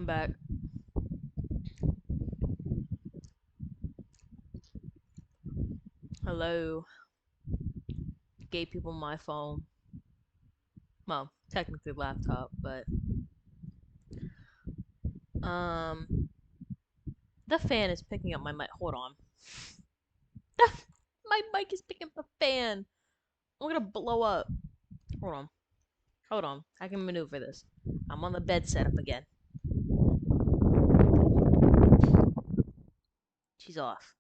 I'm back. Hello. Gave people my phone. Well, technically laptop, but um the fan is picking up my mic. Hold on. My mic is picking up the fan. I'm gonna blow up. Hold on. Hold on. I can maneuver this. I'm on the bed setup again. She's off.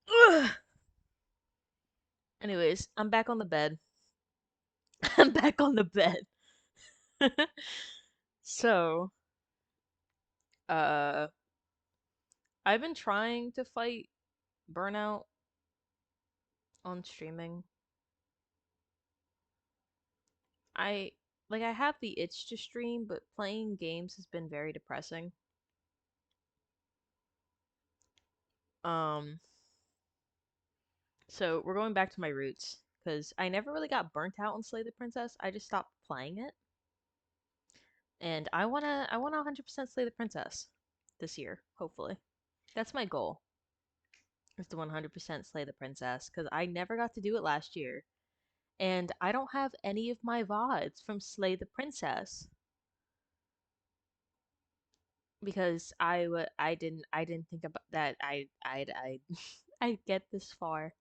Ugh. Anyways, I'm back on the bed. I'm back on the bed. So, uh I've been trying to fight burnout on streaming. I I have the itch to stream, but playing games has been very depressing. Um, so we're going back to my roots because I never really got burnt out on Slay the Princess. I just stopped playing it, and I wanna 100% Slay the Princess this year, hopefully. That's my goal. Is to 100% Slay the Princess because I never got to do it last year, and I don't have any of my VODs from Slay the Princess because I didn't think about that I I'd get this far.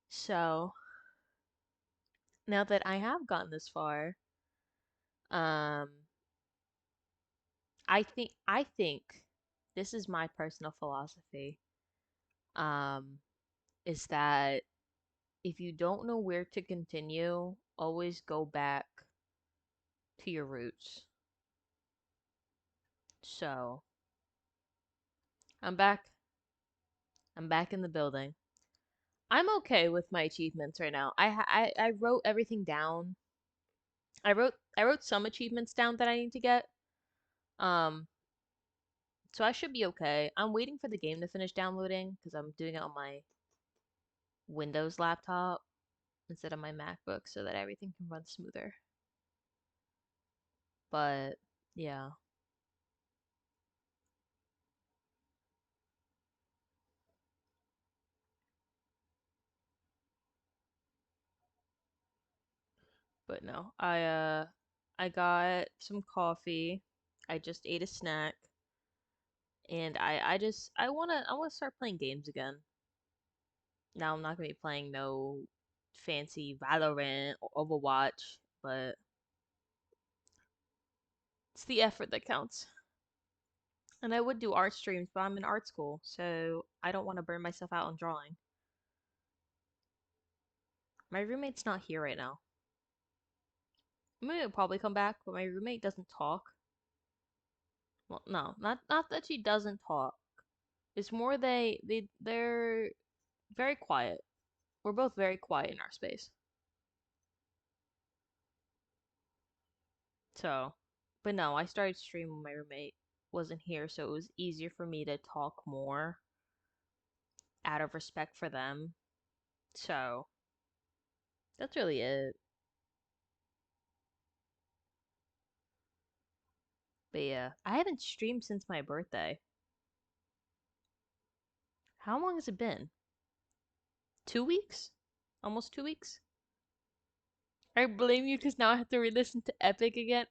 So now that I have gotten this far, um, I think this is my personal philosophy. Um, is that if you don't know where to continue, always go back to your roots. So I'm back. I'm back in the building. I'm okay with my achievements right now. I wrote everything down. I wrote some achievements down that I need to get. Um, so I should be okay. I'm waiting for the game to finish downloading because I'm doing it on my Windows laptop instead of my MacBook so that everything can run smoother. But yeah, but no. I got some coffee. I just ate a snack and I wanna start playing games again. Now I'm not gonna be playing no fancy Valorant or Overwatch, but it's the effort that counts. And I would do art streams, but I'm in art school, so I don't want to burn myself out on drawing. My roommate's not here right now. I mean, he'll probably come back, but my roommate doesn't talk. Well, no, not that she doesn't talk. It's more they're very quiet. We're both very quiet in our space. So, but no, I started streaming when my roommate wasn't here, so it was easier for me to talk more out of respect for them. So, that's really it. But yeah, I haven't streamed since my birthday. How long has it been? 2 weeks? Almost 2 weeks? I blame you because now I have to re-listen to Epic again.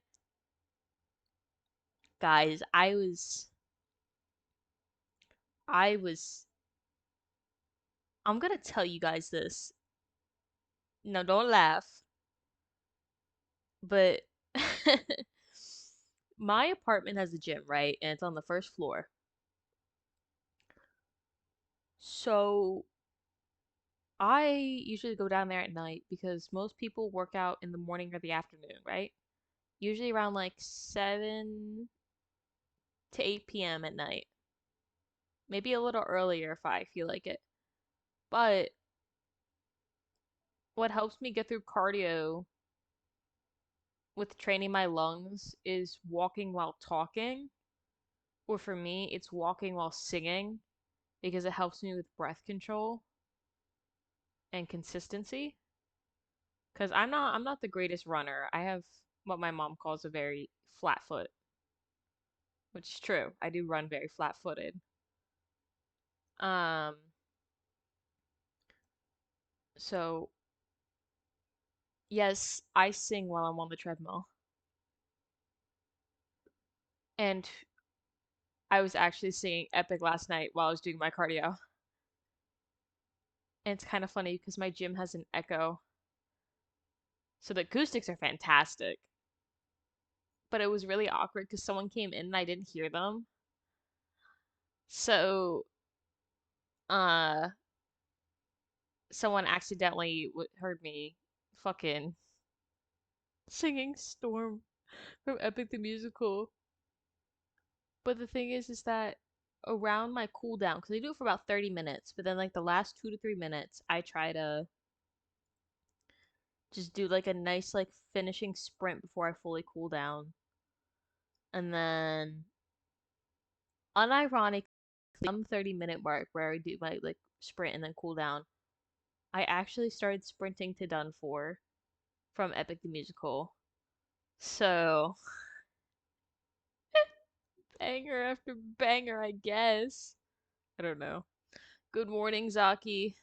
Guys, I was, I'm gonna tell you guys this. No, don't laugh. But my apartment has a gym, right? And it's on the first floor. So I usually go down there at night because most people work out in the morning or the afternoon, right? Usually around like 7 to 8 p.m. at night. Maybe a little earlier if I feel like it. But what helps me get through cardio with training my lungs is walking while talking, or for me, it's walking while singing because it helps me with breath control and consistency. Cause I'm not the greatest runner. I have what my mom calls a very flat foot, which is true. I do run very flat-footed. Um, so yes, I sing while I'm on the treadmill. And I was actually singing Epic last night while I was doing my cardio. And it's kind of funny because my gym has an echo. So the acoustics are fantastic. But it was really awkward because someone came in and I didn't hear them. So, uh, someone accidentally heard me fucking singing Storm from Epic the Musical. But the thing is that around my cooldown, because I do it for about 30 minutes, but then like the last 2 to 3 minutes, I try to just do like a nice like finishing sprint before I fully cool down. And then unironically, on the 30-minute mark where I do my like sprint and then cool down, I actually started sprinting to Done For from Epic the Musical. So, banger after banger, I guess. I don't know. Good morning, Zaki.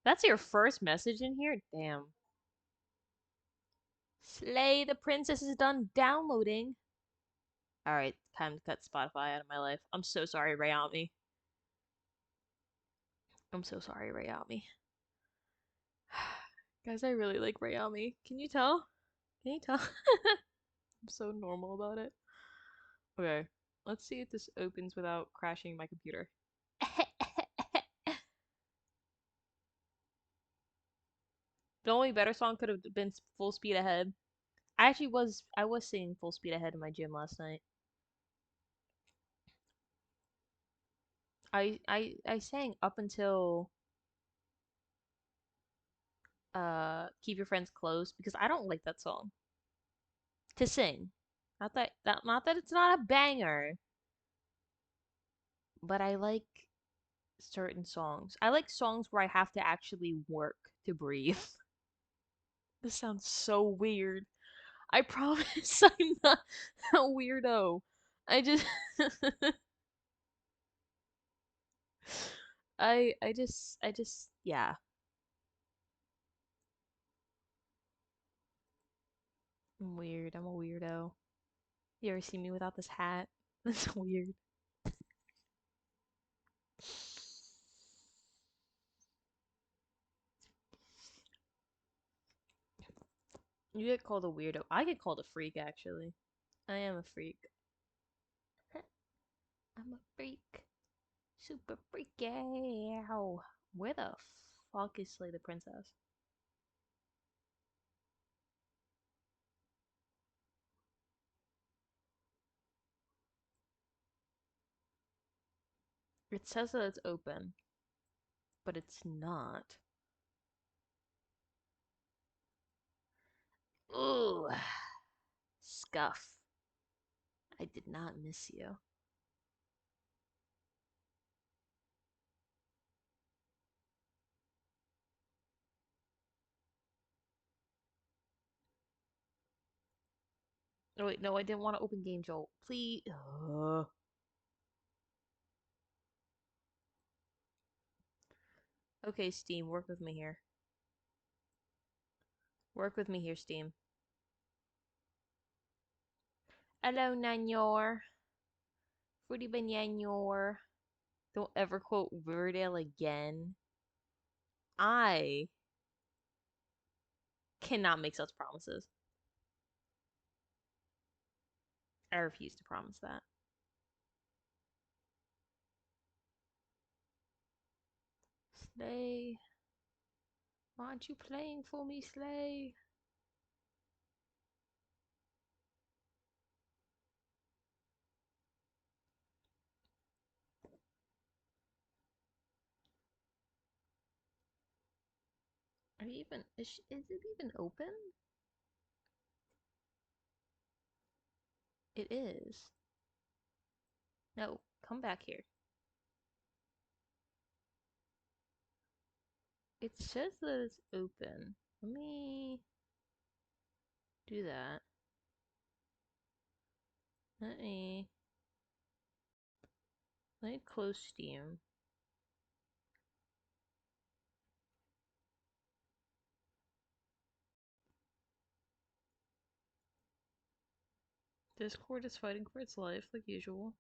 That's your first message in here? Damn. Slay, the princess is done downloading. Alright, time to cut Spotify out of my life. I'm so sorry, Rayami. I'm so sorry, Rayami. Guys, I really like Rayami. Can you tell? Can you tell? I'm so normal about it. Okay, let's see if this opens without crashing my computer. The only better song could have been Full Speed Ahead. I was singing Full Speed Ahead in my gym last night. I sang up until Keep Your Friends Close because I don't like that song to sing. Not that it's not a banger, but I like certain songs. I like songs where I have to actually work to breathe. This sounds so weird. I promise I'm not a weirdo. I just yeah. I'm weird. I'm a weirdo. You ever see me without this hat? That's weird. You get called a weirdo. I get called a freak actually. I am a freak. I'm a freak. Super freaky. Ow. Where the fuck is Slay the Princess? It says that it's open, but it's not. Ooh. Scuff. I did not miss you. Oh wait, no, I didn't want to open Game Jolt. Please. Okay, Steam, work with me here. Work with me here, Steam. Hello, Nanyor. Fruity Banyanyor. Don't ever quote Riverdale again. I cannot make such promises. I refuse to promise that. Slay. Why aren't you playing for me, Slay? Are you even is it even open? It is. No, come back here. It says that it's open. Let me do that. Let me let me close Steam. Discord is fighting for its life like usual.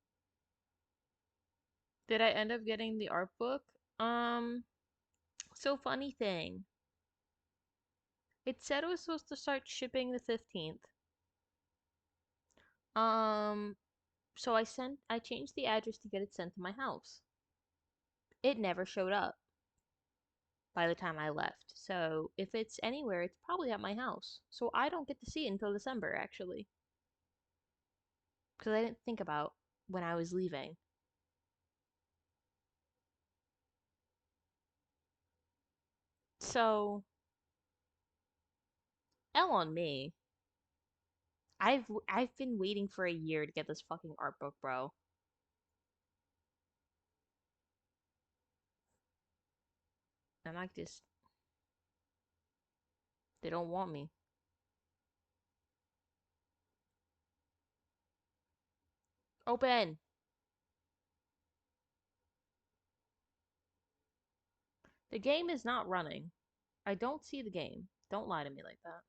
Did I end up getting the art book? So funny thing. It said it was supposed to start shipping the 15th. Um, so I changed the address to get it sent to my house. It never showed up by the time I left. So if it's anywhere, it's probably at my house. So I don't get to see it until December, actually. Because I didn't think about when I was leaving. So, L on me. I've been waiting for a year to get this fucking art book, bro. And I just they don't want me. Open. The game is not running. I don't see the game. Don't lie to me like that.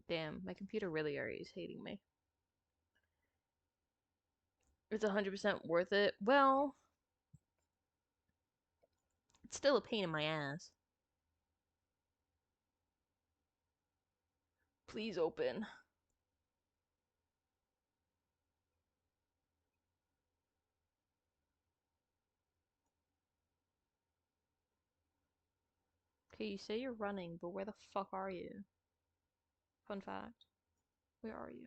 Damn, my computer really already is hating me. It's 100% worth it. Well, it's still a pain in my ass. Please open. Okay, you say you're running, but where the fuck are you? Fun fact. Where are you?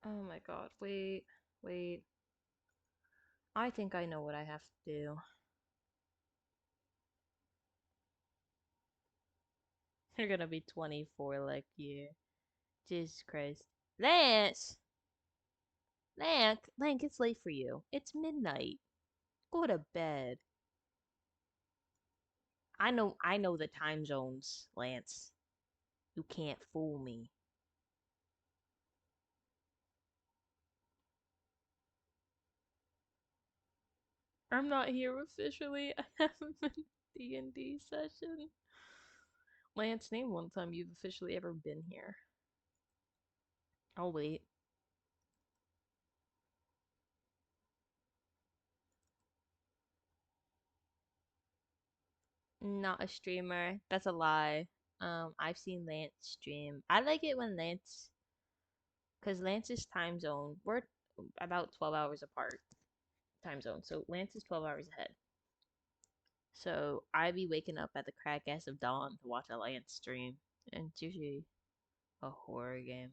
Oh my god. Wait. Wait. I think I know what I have to do. You're gonna be 24 like you. Jesus Christ. Lance! Lance, it's late for you. It's midnight. Go to bed. I know the time zones, Lance. You can't fool me. I'm not here officially. I have a D&D session. Lance, name one time you've officially ever been here. I'll wait. Not a streamer. That's a lie. I've seen Lance stream. I like it when cause Lance's time zone, we're about 12 hours apart time zone. So Lance is 12 hours ahead. So I be waking up at the crack ass of dawn to watch a Lance stream. And it's usually a horror game.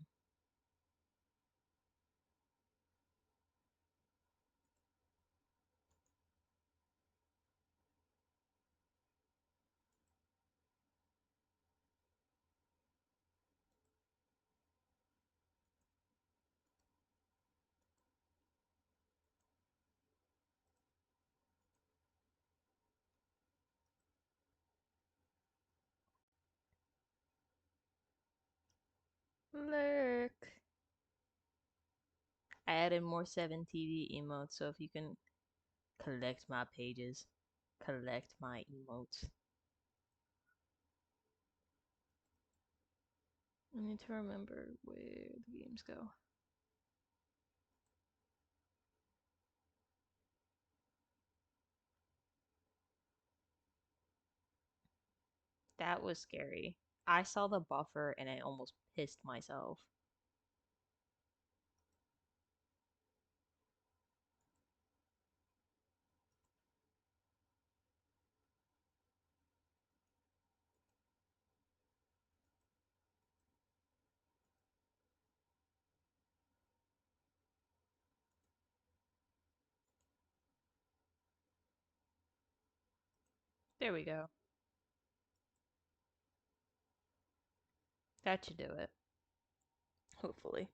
Lurk. I added more 7TV emotes, so if you can collect my pages, collect my emotes. I need to remember where the games go. That was scary. I saw the buffer and I almost pissed myself. There we go. That should do it. Hopefully.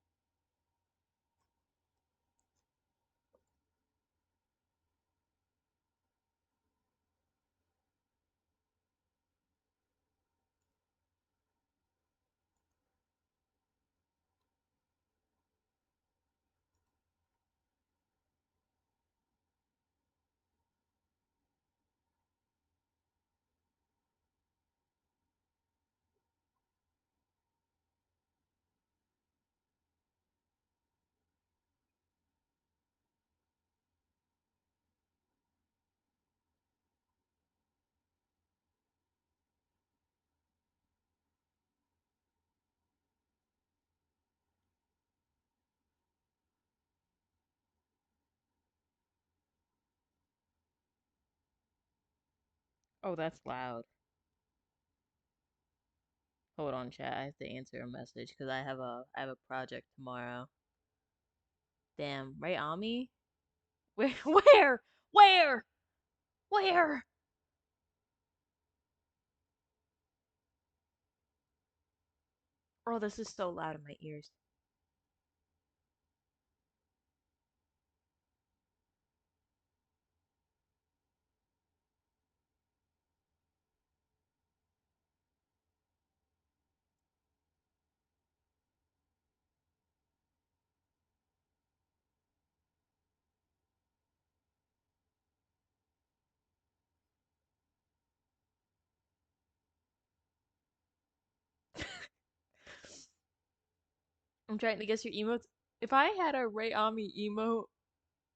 Oh, that's loud. Hold on, chat. I have to answer a message because I have a project tomorrow. Damn, right on me? Where? Where? Where? Where? Oh, this is so loud in my ears. I'm trying to guess your emotes. If I had a right on me emote,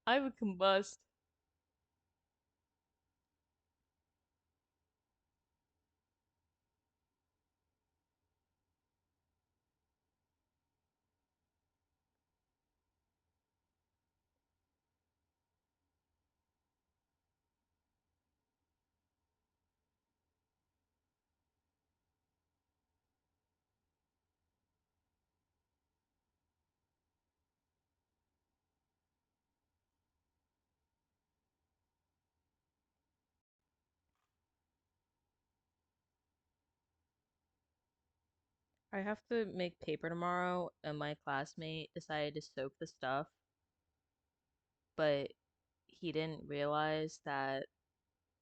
I would combust. I have to make paper tomorrow, and my classmate decided to soak the stuff, but he didn't realize that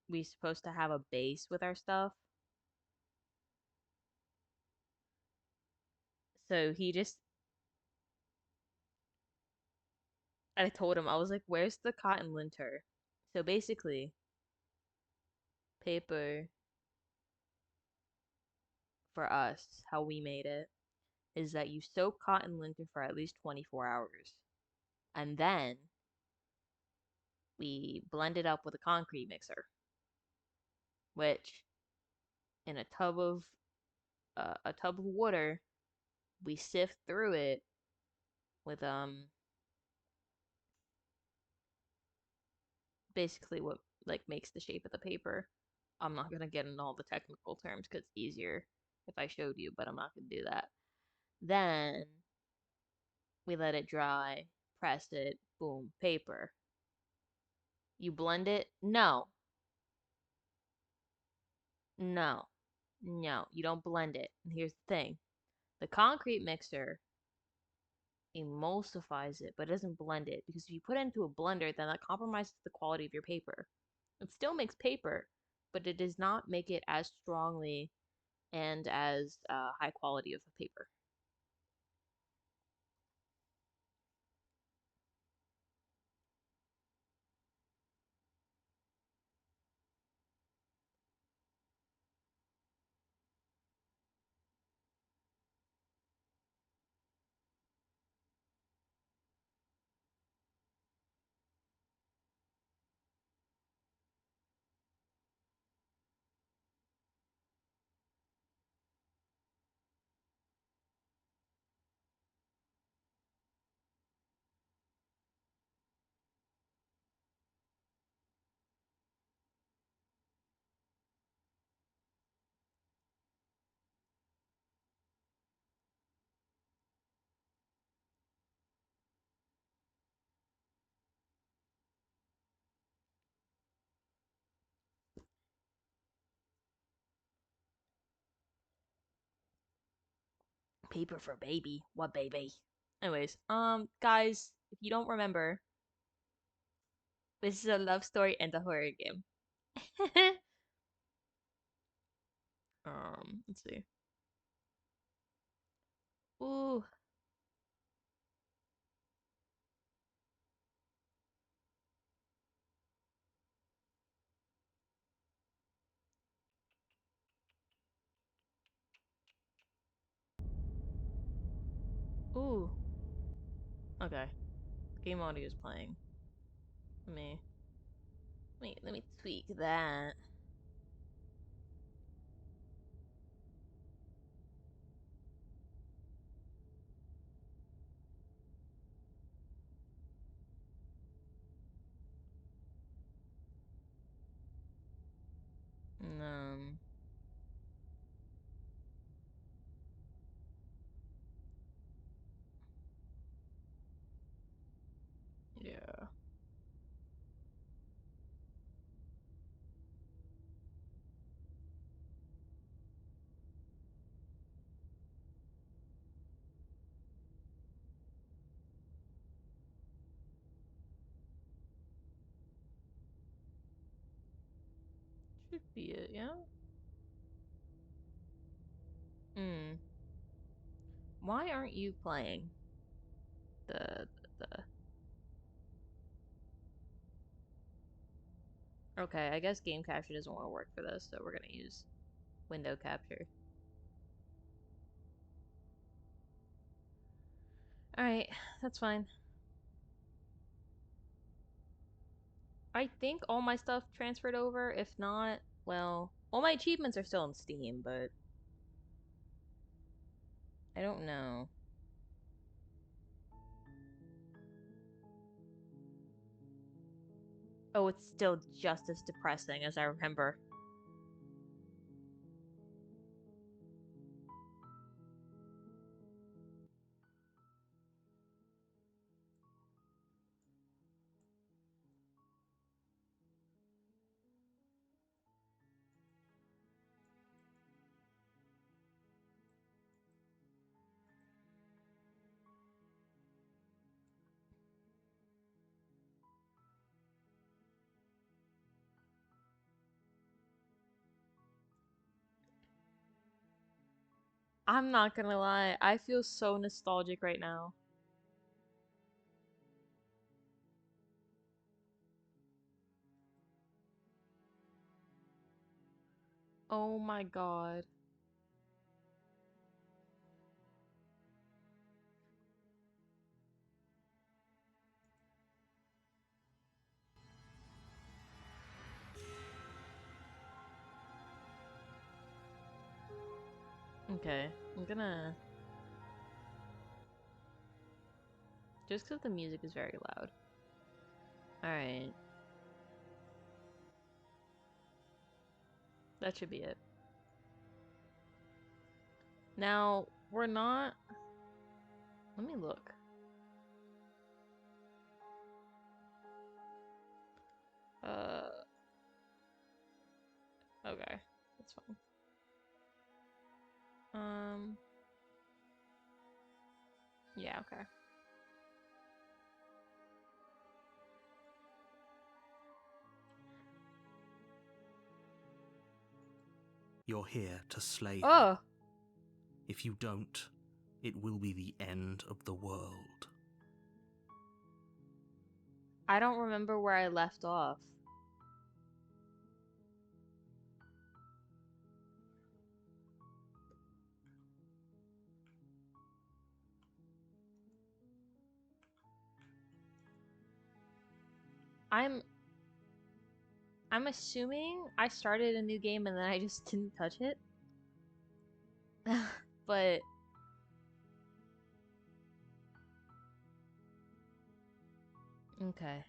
we supposed to have a base with our stuff. So he just, I told him, I was like, where's the cotton linter? So basically, paper for us, how we made it, is that you soak cotton linter for at least 24 hours. And then we blend it up with a concrete mixer, which in a tub of water, we sift through it with basically what like makes the shape of the paper. I'm not gonna get into all the technical terms because it's easier if I showed you, but I'm not gonna do that. Then we let it dry, press it, boom, paper. You blend it? No, no, no, you don't blend it. And here's the thing, the concrete mixer emulsifies it, but it doesn't blend it because if you put it into a blender, then that compromises the quality of your paper. It still makes paper, but it does not make it as strongly and as high quality of a paper. Paper for baby. What baby? Anyways, guys, if you don't remember, this is a love story and a horror game. Let's see. Ooh, ooh. Okay, game audio is playing. Let me, let me tweak that. Um, yeah, should be it. Yeah. Hmm. Why aren't you playing the? Okay, I guess game capture doesn't want to work for this, so we're gonna use window capture. All right, that's fine. I think all my stuff transferred over. If not, well, all my achievements are still on Steam, but I don't know. Oh, it's still just as depressing as I remember. I'm not gonna lie, I feel so nostalgic right now. Oh my god. Okay, I'm gonna... Just because the music is very loud. Alright, that should be it. Now, we're not... Let me look. Uh, okay, that's fine. Um, yeah, okay. You're here to slay him. Oh! If you don't, it will be the end of the world. I don't remember where I left off. I'm I'm assuming I started a new game and then I just didn't touch it. But okay.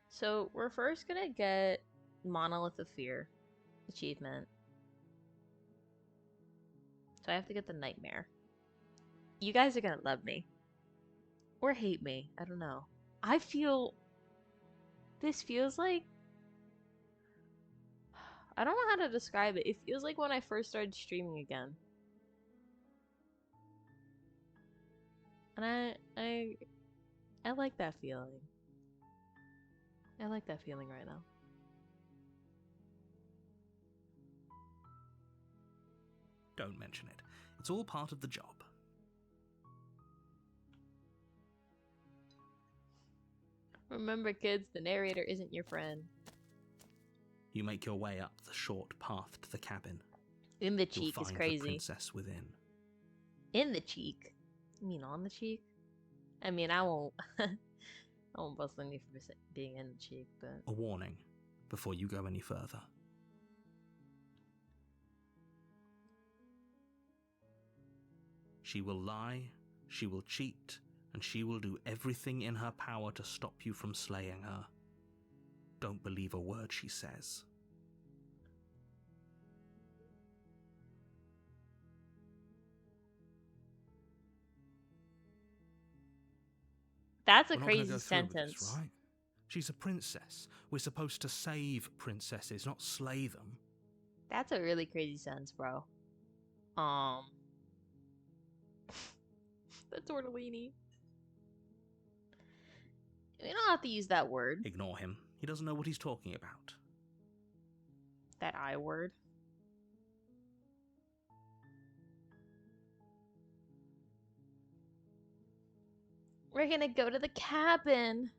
So we're first gonna get Monolith of Fear achievement. So I have to get the Nightmare. You guys are gonna love me. Or hate me. I don't know. I feel this feels like I don't know how to describe it. It feels like when I first started streaming again. And I like that feeling. I like that feeling right now. Don't mention it. It's all part of the job. Remember, kids, the narrator isn't your friend. You make your way up the short path to the cabin. In the You'll cheek is find crazy. the princess within. In the cheek? You mean on the cheek? I mean, I won't. I won't bust any for being in the cheek, but. A warning before you go any further. She will lie, she will cheat, and she will do everything in her power to stop you from slaying her. Don't believe a word she says. That's a We're not gonna crazy go through with sentence. this, right? She's a princess. We're supposed to save princesses, not slay them. That's a really crazy sentence, bro. The tortellini. We don't have to use that word. Ignore him. He doesn't know what he's talking about. That I word. We're gonna go to the cabin.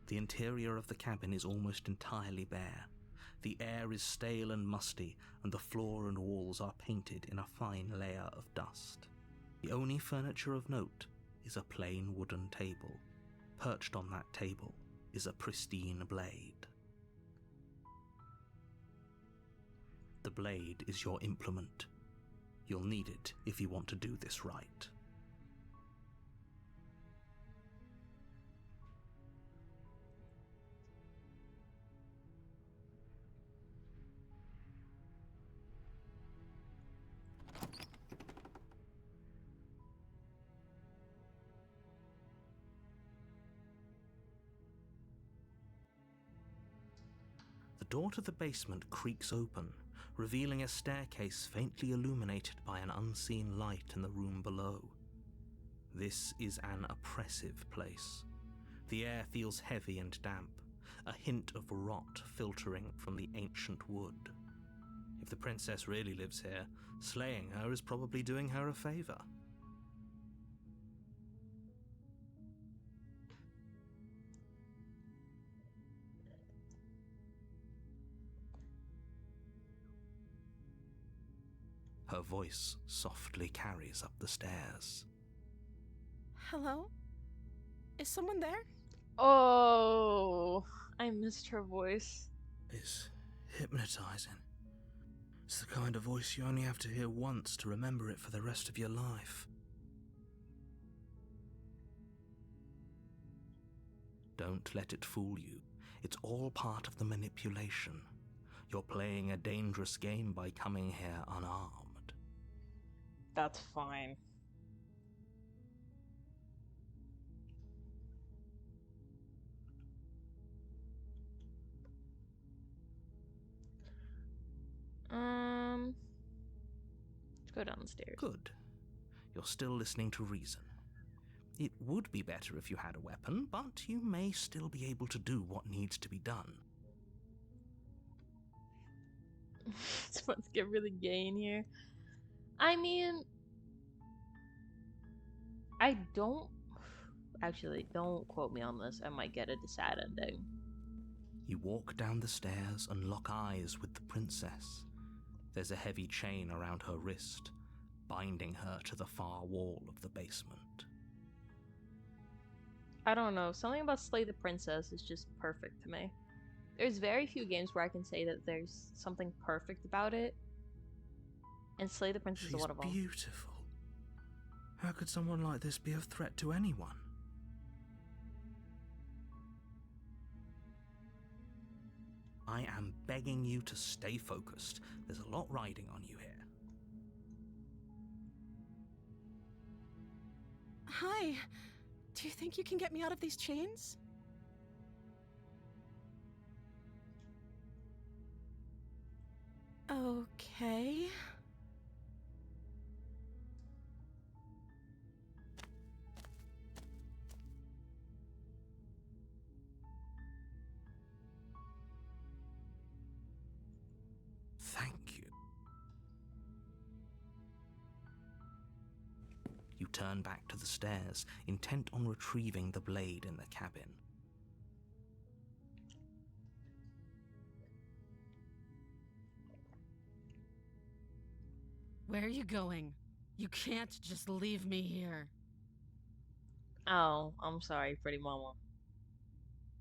The interior of the cabin is almost entirely bare. The air is stale and musty, and the floor and walls are painted in a fine layer of dust. The only furniture of note is a plain wooden table. Perched on that table is a pristine blade. The blade is your implement. You'll need it if you want to do this right. The door to the basement creaks open, revealing a staircase faintly illuminated by an unseen light in the room below. This is an oppressive place. The air feels heavy and damp, a hint of rot filtering from the ancient wood. If the princess really lives here, slaying her is probably doing her a favor. Her voice softly carries up the stairs. Hello? Is someone there? Oh, I missed her voice. It's hypnotizing. It's the kind of voice you only have to hear once to remember it for the rest of your life. Don't let it fool you. It's all part of the manipulation. You're playing a dangerous game by coming here unarmed. That's fine. Let's go down the stairs. Good. You're still listening to reason. It would be better if you had a weapon, but you may still be able to do what needs to be done. It's about to get really gay in here. I mean, I don't. Actually, don't quote me on this. I might get a sad ending. You walk down the stairs and lock eyes with the princess. There's a heavy chain around her wrist, binding her to the far wall of the basement. I don't know. Something about Slay the Princess is just perfect to me. There's very few games where I can say that there's something perfect about it. And Slay the Princess is one of them. She's beautiful. How could someone like this be a threat to anyone? I am begging you to stay focused. There's a lot riding on you here. Hi. Do Do you think you can get me out of these chains? Okay. Thank you. You turn back to the stairs, intent on retrieving the blade in the cabin. Where are you going? You can't just leave me here. Oh, I'm sorry, pretty mama.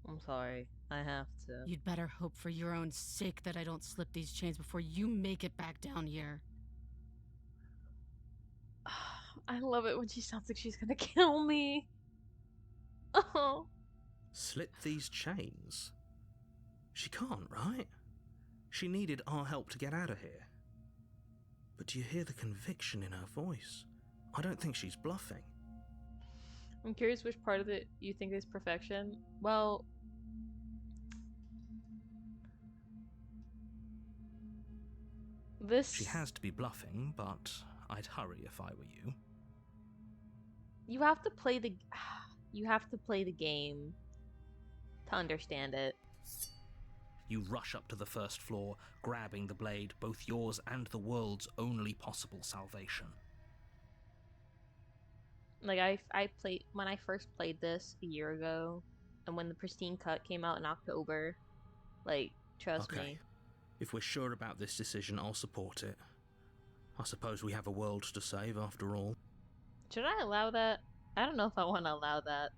I'm sorry. I have to. You'd better hope for your own sake that I don't slip these chains before you make it back down here. I love it when she sounds like she's gonna kill me. Oh. Slip these chains? She can't, right? She needed our help to get out of here. But do you hear the conviction in her voice? I don't think she's bluffing. I'm curious which part of it you think is perfection. Well, this... She has to be bluffing, but I'd hurry if I were you. You have to play the... You have to play the game to understand it. You rush up to the first floor, grabbing the blade, both yours and the world's only possible salvation. Like, I played... When I first played this a year ago, and when the Pristine Cut came out in October, like, trust me. If we're sure about this decision, I'll support it. I suppose we have a world to save after all. Should I allow that? I don't know if I want to allow that.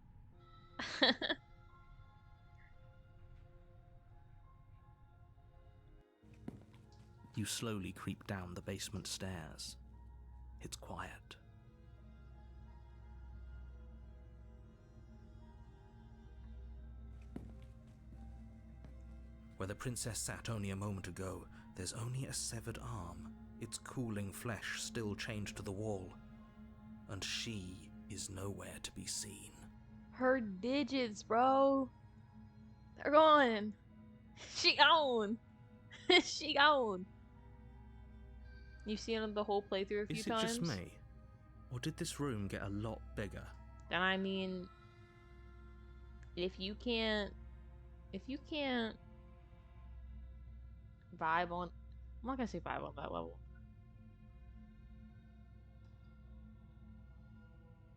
You slowly creep down the basement stairs. It's quiet. Where the princess sat only a moment ago, there's only a severed arm, its cooling flesh still chained to the wall. And she is nowhere to be seen. Her digits, bro. They're gone. She gone. She gone. You've seen the whole playthrough a few times? Is it just me? Or did this room get a lot bigger? And I mean, if you can't vibe on, I'm not gonna say vibe on that level.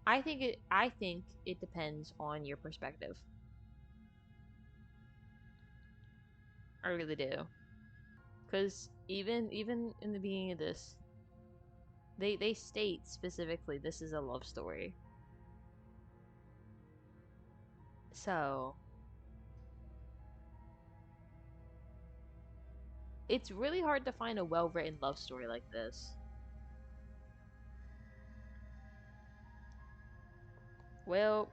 I think it depends on your perspective. I really do. Cause even in the beginning of this, they state specifically this is a love story. So it's really hard to find a well-written love story like this. Well,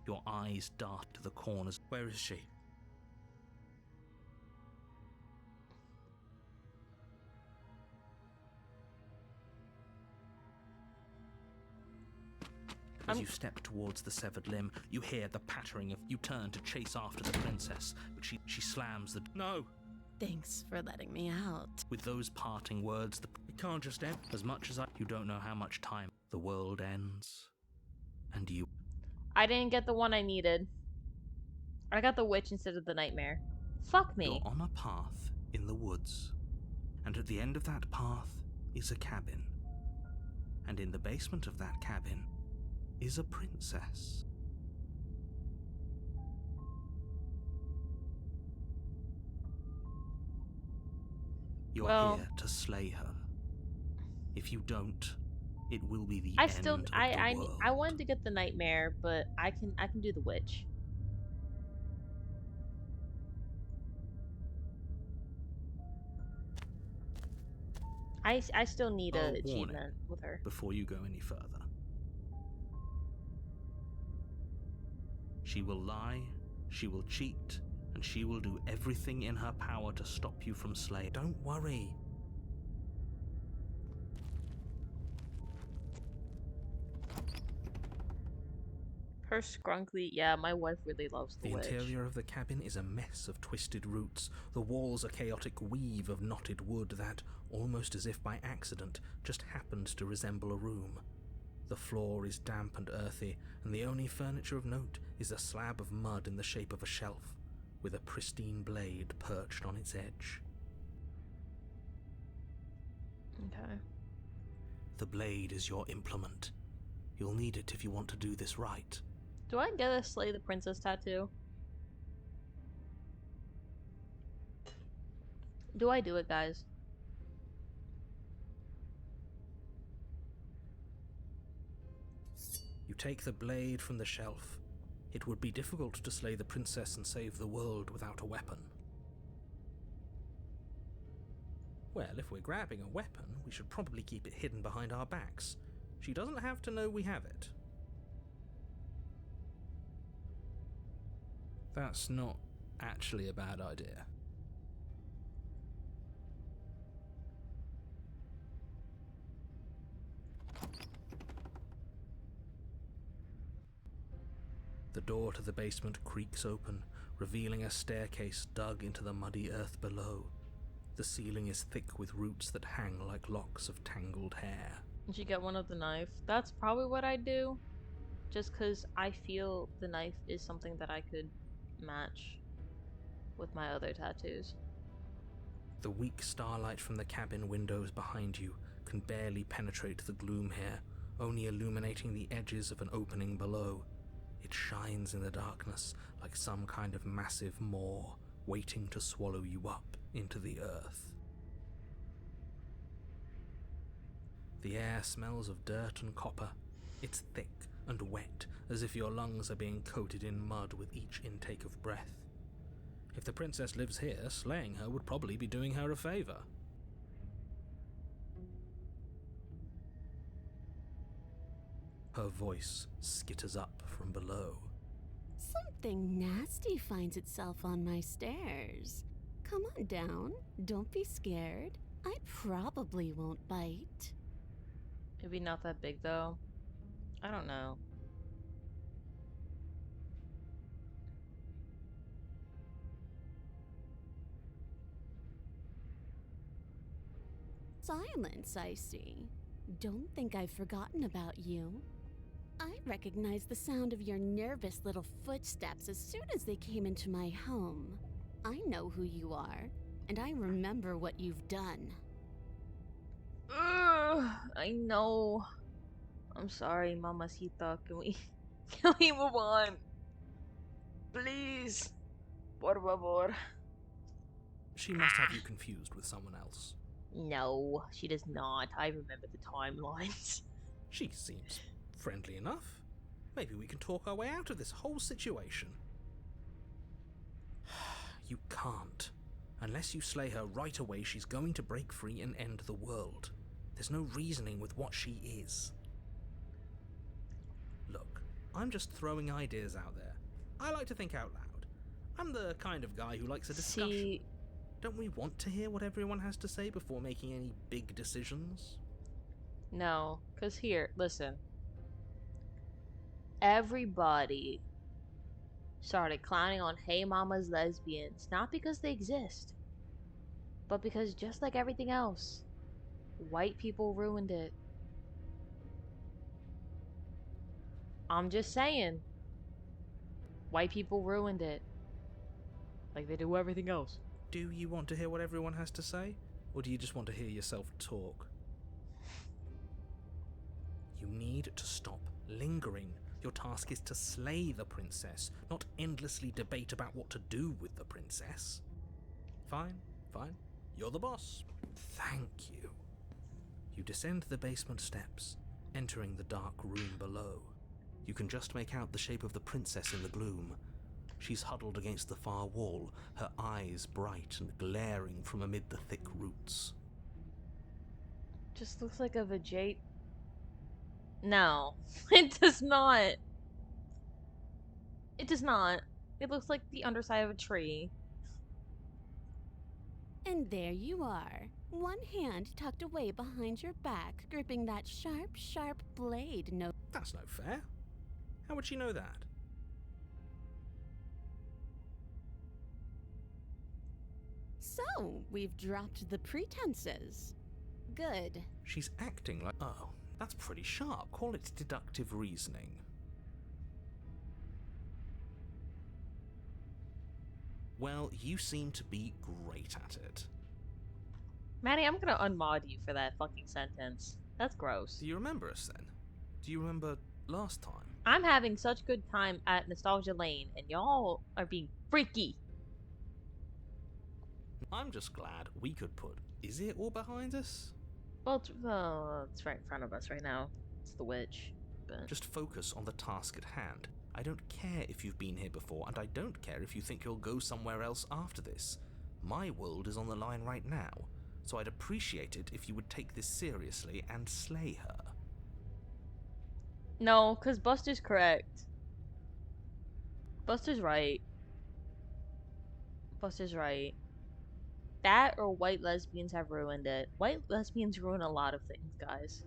Your eyes dart to the corners. Where is she? As you step towards the severed limb, you hear the pattering of... You turn to chase after the princess, but she slams the... No! Thanks for letting me out. With those parting words, it can't just end. As much as you don't know how much time. The world ends. And you... I didn't get the one I needed. I got the witch instead of the nightmare. Fuck me. You're on a path in the woods. And at the end of that path is a cabin. And in the basement of that cabin is a princess. You're here to slay her. If you don't, it will be the end of the world. I wanted to get the nightmare, but I can do the witch. I still need an achievement with her. Before you go any further. She will lie, she will cheat, and she will do everything in her power to stop you from slaying. Don't worry. Her scrunkly. Yeah, my wife really loves the The witch. interior of the cabin is a mess of twisted roots, the walls a chaotic weave of knotted wood that, almost as if by accident, just happened to resemble a room. The floor is damp and earthy, and the only furniture of note is a slab of mud in the shape of a shelf, with a pristine blade perched on its edge. Okay. The blade is your implement. You'll need it if you want to do this right. Do I get a Slay the Princess tattoo? Do I do it, guys? You take the blade from the shelf. It would be difficult to slay the princess and save the world without a weapon. Well, if we're grabbing a weapon, we should probably keep it hidden behind our backs. She doesn't have to know we have it. That's not actually a bad idea. The door to the basement creaks open, revealing a staircase dug into the muddy earth below. The ceiling is thick with roots that hang like locks of tangled hair. Did you get one of the knife? That's probably what I'd do. Just because I feel the knife is something that I could match with my other tattoos. The weak starlight from the cabin windows behind you can barely penetrate the gloom here, only illuminating the edges of an opening below. It shines in the darkness like some kind of massive maw, waiting to swallow you up into the earth. The air smells of dirt and copper. It's thick and wet, as if your lungs are being coated in mud with each intake of breath. If the princess lives here, slaying her would probably be doing her a favor. Her voice skitters up from below. Something nasty finds itself on my stairs. Come on down. Don't be scared. I probably won't bite. Maybe not that big though. I don't know. Silence, I see. Don't think I've forgotten about you. I recognized the sound of your nervous little footsteps as soon as they came into my home. I know who you are, and I remember what you've done. Ugh, I know. I'm sorry, Mamacita. Can we move on? Please. Por favor. She must have you confused with someone else. No, she does not. I remember the timelines. She seems friendly enough. Maybe we can talk our way out of this whole situation. You can't. Unless you slay her right away, she's going to break free and end the world. There's no reasoning with what she is. Look, I'm just throwing ideas out there. I like to think out loud. I'm the kind of guy who likes a discussion. See, Don't we want to hear what everyone has to say before making any big decisions? no, because here, listen. Everybody started clowning on Hey Mama's lesbians, not because they exist, but because just like everything else, white people ruined it. I'm just saying. White people ruined it. Like they do everything else. Do you want to hear what everyone has to say? Or do you just want to hear yourself talk? You need to stop lingering. Your task is to slay the princess, not endlessly debate about what to do with the princess. Fine, fine. You're the boss. Thank you. You descend the basement steps, entering the dark room below. You can just make out the shape of the princess in the gloom. She's huddled against the far wall, her eyes bright and glaring from amid the thick roots. Just looks like a vajayjay. No, it does not. It does not. It looks like the underside of a tree. And there you are, one hand tucked away behind your back, gripping that sharp, sharp blade. No, That's no fair. How would she know that? So, we've dropped the pretenses. Good. She's acting like... Oh, that's pretty sharp. Call it deductive reasoning. Well, you seem to be great at it. Maddie, I'm gonna unmod you for that fucking sentence. That's gross. Do you remember us then? Do you remember last time? I'm having such good time at Nostalgia Lane, and y'all are being freaky. I'm just glad we could put... Is it all behind us? Well, it's right in front of us right now. It's the witch. But... Just focus on the task at hand. I don't care if you've been here before, and I don't care if you think you'll go somewhere else after this. My world is on the line right now, so I'd appreciate it if you would take this seriously and slay her. No, because Buster's correct. Buster's right. Buster's right. That or white lesbians have ruined it. White lesbians ruin a lot of things, guys.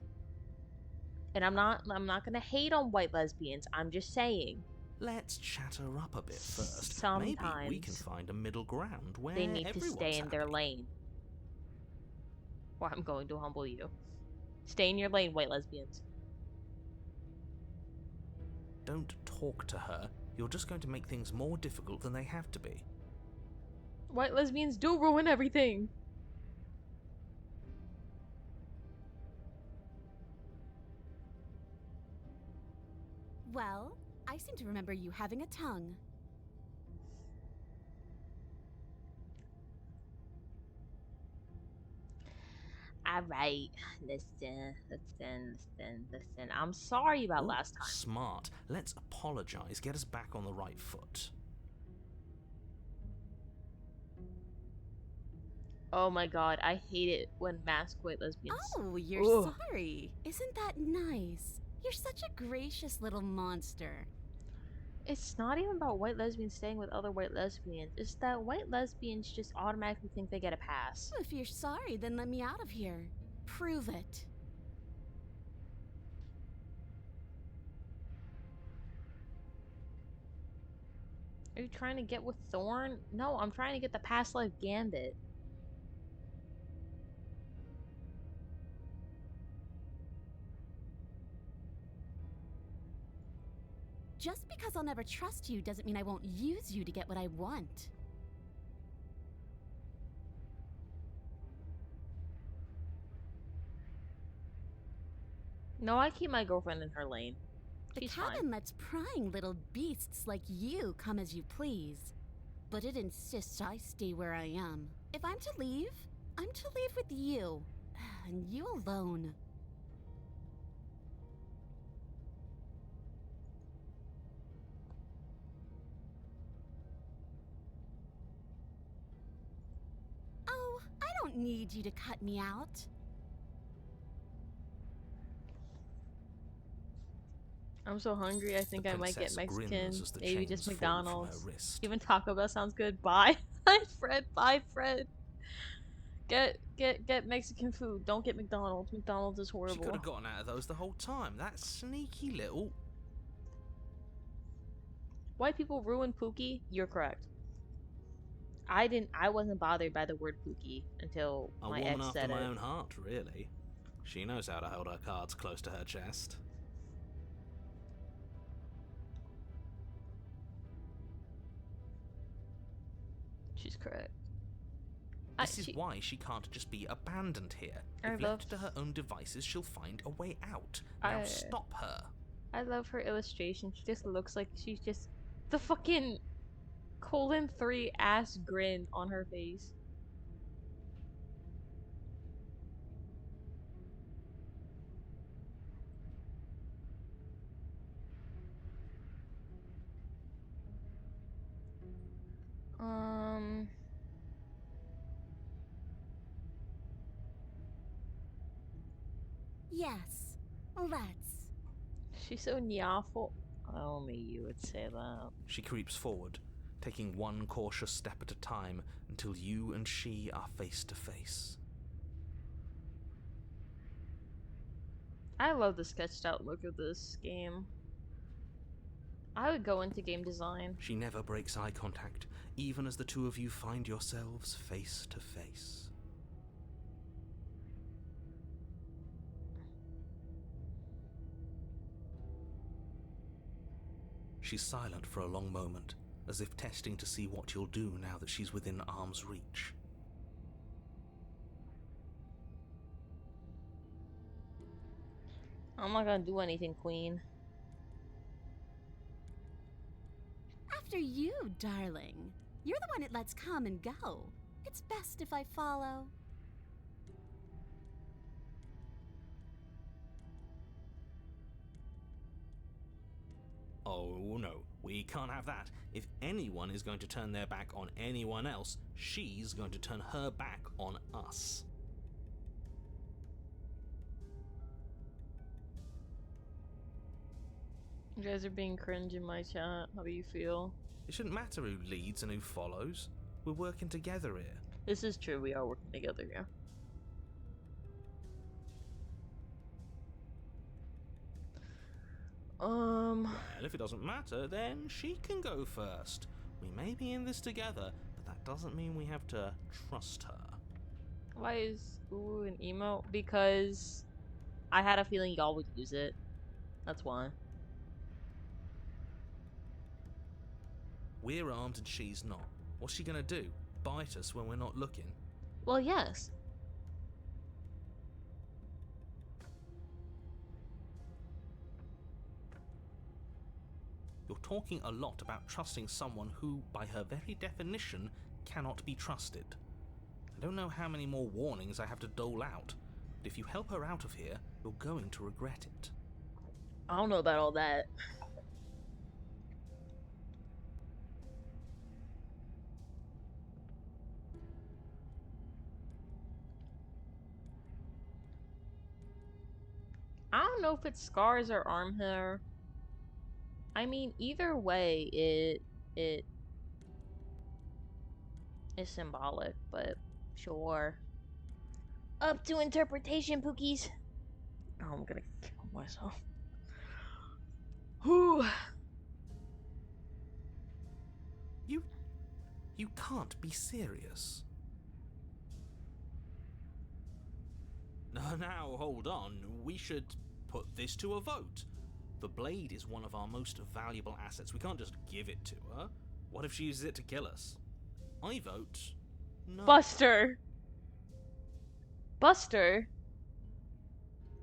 And I'm not gonna hate on white lesbians. I'm just saying. Let's chat her up a bit first. Sometimes maybe we can find a middle ground where they need to stay in their happy. lane. Or I'm going to humble you. Stay in your lane, white lesbians. Don't talk to her. You're just going to make things more difficult than they have to be. White lesbians do ruin everything. Well, I seem to remember you having a tongue. Alright, listen. I'm sorry about Ooh, last time. Smart. Let's apologize. Get us back on the right foot. Oh my god, I hate it when masked white lesbians. Oh, you're Ugh. sorry. Isn't that nice? You're such a gracious little monster. It's not even about white lesbians staying with other white lesbians. It's that white lesbians just automatically think they get a pass. If you're sorry, then let me out of here. Prove it. Are you trying to get with Thorn? No, I'm trying to get the past life Gambit. Just because I'll never trust you doesn't mean I won't use you to get what I want. No, I keep my girlfriend in her lane. The She's cabin fine. lets prying little beasts like you come as you please. But it insists I stay where I am. If I'm to leave, I'm to leave with you. And you alone. Oh, I don't need you to cut me out. I'm so hungry, I think The I might get princess Mexican. grins as the Maybe just chains fall from her McDonald's. wrist. Even Taco Bell sounds good. Bye. Bye, Fred. Bye, Fred. Get Mexican food. Don't get McDonald's. McDonald's is She horrible. could have gotten out of those the whole time. That sneaky little... White people ruin Pookie? You're correct. I wasn't bothered by the word Pookie until A my woman ex after said my it. own heart, really. She knows how to hold her cards close to her chest. She's correct. This is why she can't just be abandoned here. If left to her own devices, she'll find a way out. Now stop her. I love her illustration. She just looks like she's just the fucking :3 ass grin on her face. Yes, let's. She's so nyawful. Only you would say that. She creeps forward, taking one cautious step at a time until you and she are face to face. I love the sketched out look of this game. I would go into game design. She never breaks eye contact, even as the two of you find yourselves face to face. She's silent for a long moment, as if testing to see what you'll do now that she's within arm's reach. I'm not gonna do anything, Queen. After you, darling. You're the one it lets come and go. It's best if I follow. Oh no, we can't have that. If anyone is going to turn their back on anyone else, she's going to turn her back on us. You guys are being cringe in my chat. How do you feel? It shouldn't matter who leads and who follows. We're working together here. This is true. We are working together, yeah. Well, if it doesn't matter, then she can go first. We may be in this together, but that doesn't mean we have to trust her. Why is ooh an emote? Because I had a feeling y'all would use it. That's why. We're armed and she's not. What's she gonna do? Bite us when we're not looking? Well, yes. You're talking a lot about trusting someone who, by her very definition, cannot be trusted. I don't know how many more warnings I have to dole out, but if you help her out of here, you're going to regret it. I don't know about all that. I don't know if it's scars or arm hair. I mean, either way, it is symbolic, but sure. Up to interpretation, Pookies. Oh, I'm gonna kill myself. Whew. You can't be serious. Now, hold on. We should put this to a vote. The blade is one of our most valuable assets. We can't just give it to her. What if she uses it to kill us? I vote no. Buster. Buster.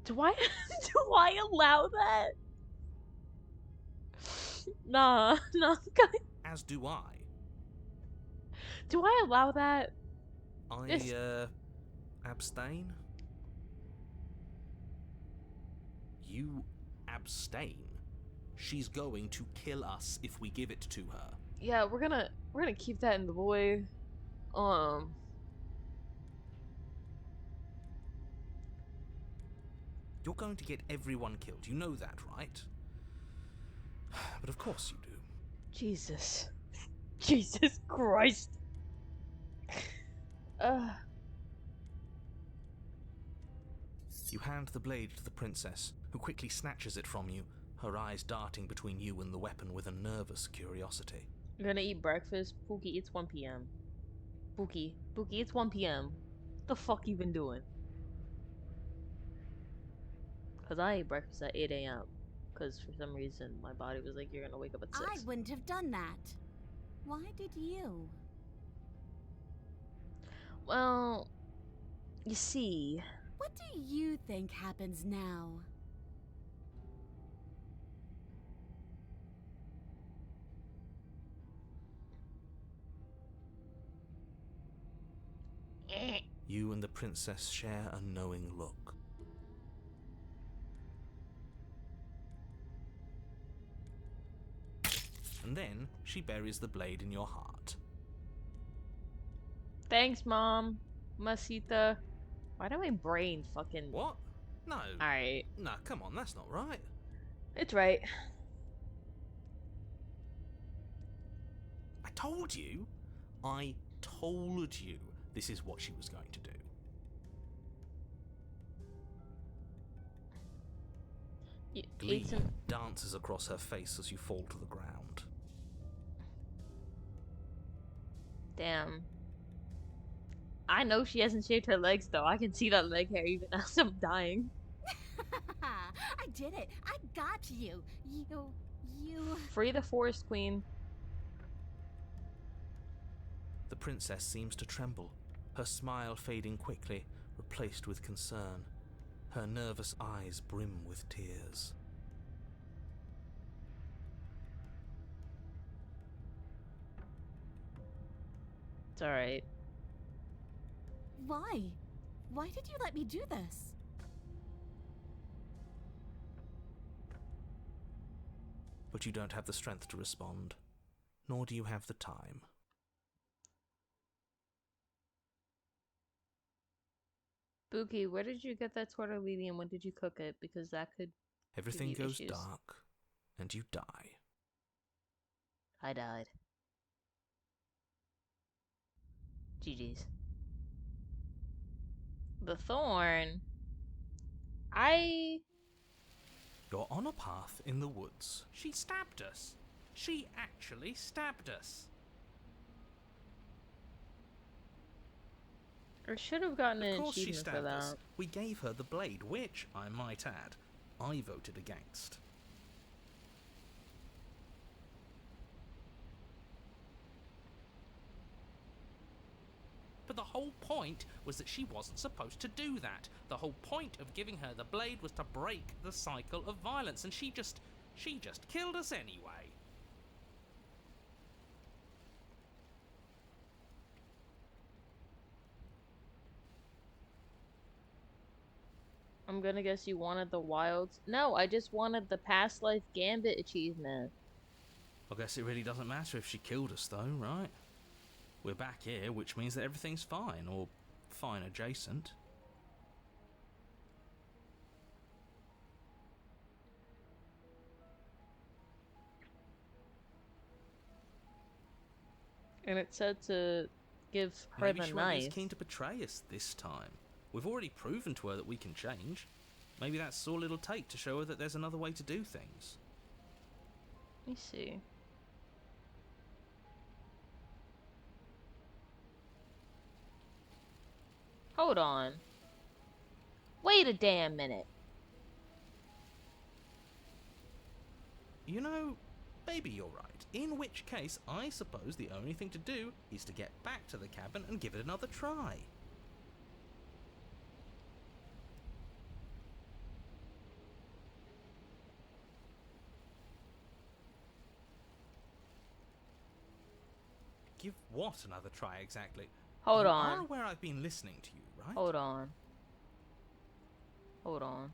Do I do I allow that? Nah, As do I. do I allow that? I abstain. You abstain. She's going to kill us if we give it to her. Yeah, we're gonna keep that in the void. You're going to get everyone killed. You know that, right? But of course you do. Jesus. Jesus Christ. You hand the blade to the princess, who quickly snatches it from you, her eyes darting between you and the weapon with a nervous curiosity. You're gonna eat breakfast? Pookie, it's 1 p.m. Pookie, it's 1 p.m. What the fuck you been doing? Cause I ate breakfast at 8 a.m. Cause for some reason my body was like, you're gonna wake up at 6. I wouldn't have done that. Why did you? Well, you see. What do you think happens now? You and the princess share a knowing look. And then she buries the blade in your heart. Thanks, Mom. Masita. Why do my brain fucking... What? No. Alright. No, come on, that's not right. It's right. I told you. I told you this is what she was going to do. You ate Glee some. dances across her face as you fall to the ground. Damn. I know she hasn't shaved her legs though. I can see that leg hair even as I'm dying. I did it. I got you. You. Free the forest queen. The princess seems to tremble, her smile fading quickly, replaced with concern. Her nervous eyes brim with tears. It's alright. Why? Why did you let me do this? But you don't have the strength to respond, nor do you have the time. Buki, where did you get that tortellini and when did you cook it? Because that could Everything you goes issues. dark, and you die. I died. GG's. The thorn. You're on a path in the woods. She stabbed us. She actually stabbed us. should have gotten an Of course she achievement for stabbed that. us. We gave her the blade, which, I might add, I voted against. But the whole point was that she wasn't supposed to do that. The whole point of giving her the blade was to break the cycle of violence, and she just killed us anyway. I'm gonna guess you wanted the wilds. No, I just wanted the past life gambit achievement. I guess it really doesn't matter if she killed us, though, right? We're back here, which means that everything's fine, or fine adjacent. And it said to give her Maybe the she won't be knife. as keen to betray us this time. We've already proven to her that we can change. Maybe that's all it'll take to show her that there's another way to do things. Let me see. Hold on. Wait a damn minute. You know, maybe you're right. In which case, I suppose the only thing to do is to get back to the cabin and give it another try. Give what another try exactly? Hold You on. are aware I've been listening to you, right? Hold on. Hold on.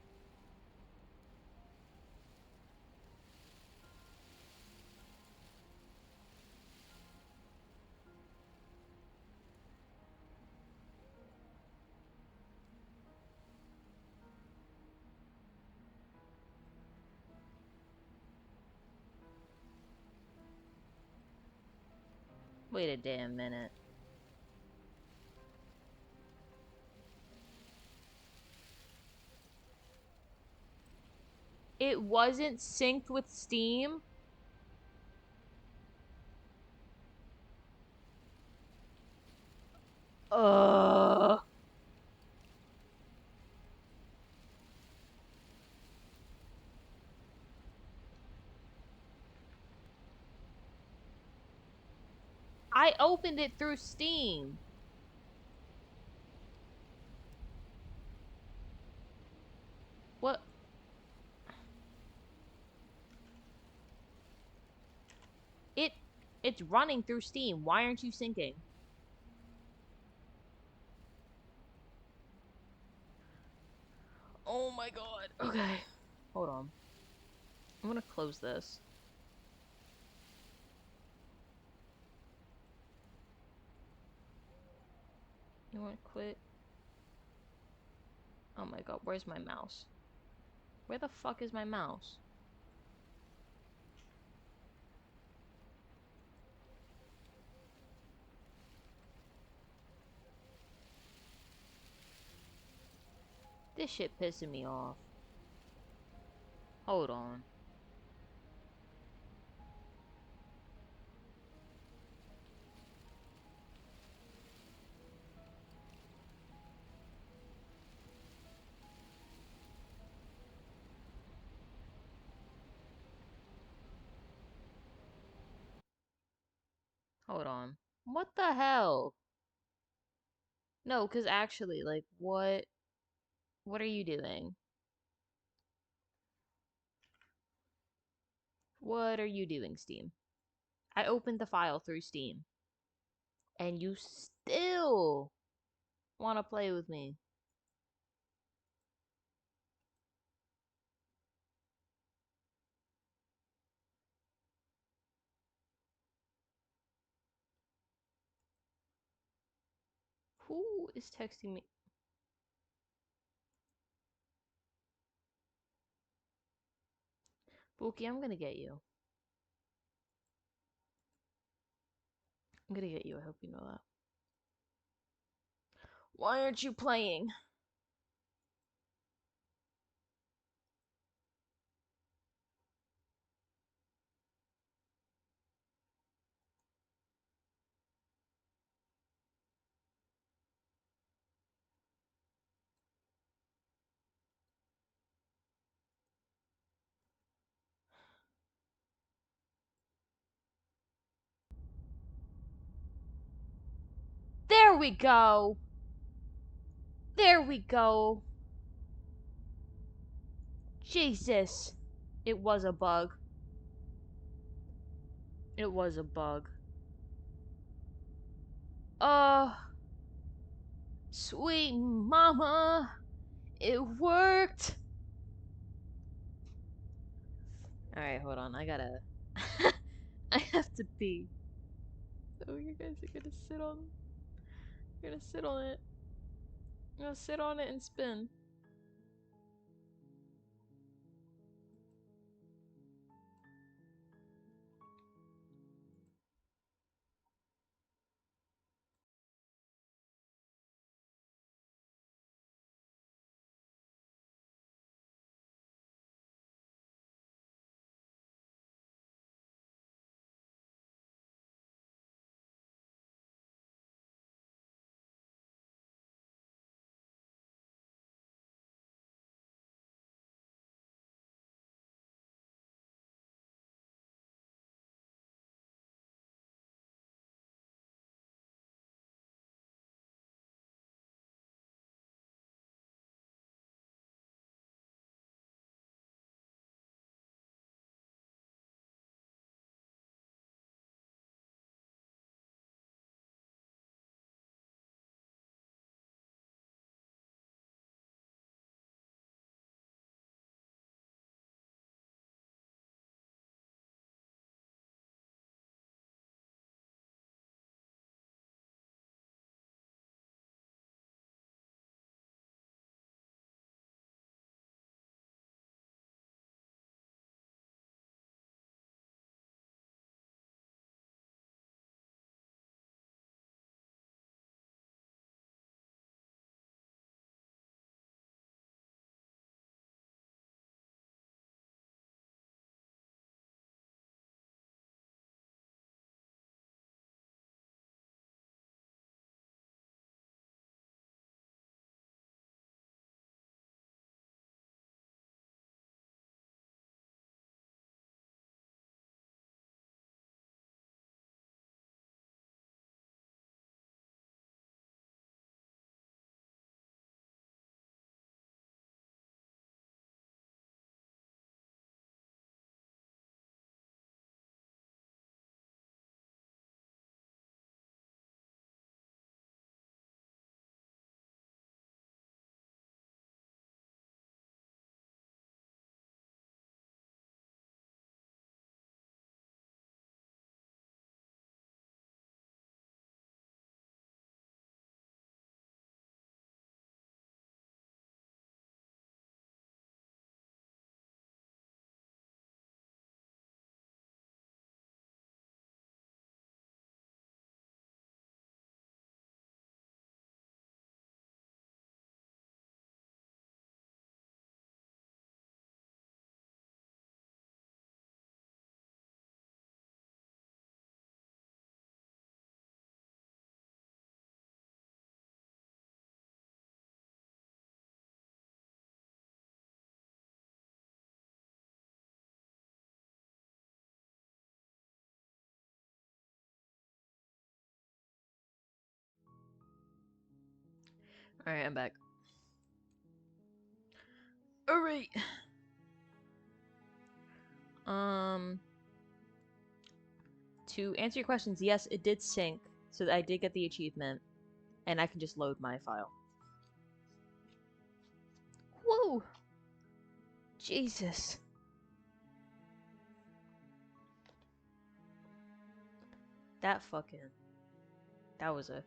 Wait a damn minute. It wasn't synced with Steam? Ugh. I opened it through Steam. What? It's running through Steam. Why aren't you syncing? Oh my god. Okay. Hold on. I'm gonna close this. You wanna quit? Oh my god, where's my mouse? Where the fuck is my mouse? This shit pissing me off. Hold on. Hold on. What the hell? No, because actually, like, what are you doing? What are you doing, Steam? I opened the file through Steam, and you still want to play with me. Who is texting me? Pookie, I'm gonna get you. I'm gonna get you. I hope you know that. Why aren't you playing? There we go. There we go. Jesus. It was a bug. It was a bug. Oh, sweet mama. It worked. Alright, hold on. I gotta. I have to pee. So you guys are gonna sit on. You're gonna sit on it. I'm gonna sit on it and spin. Alright, I'm back. Alright. To answer your questions, yes, it did sync, so that I did get the achievement, and I can just load my file. Whoa! Jesus. That was a...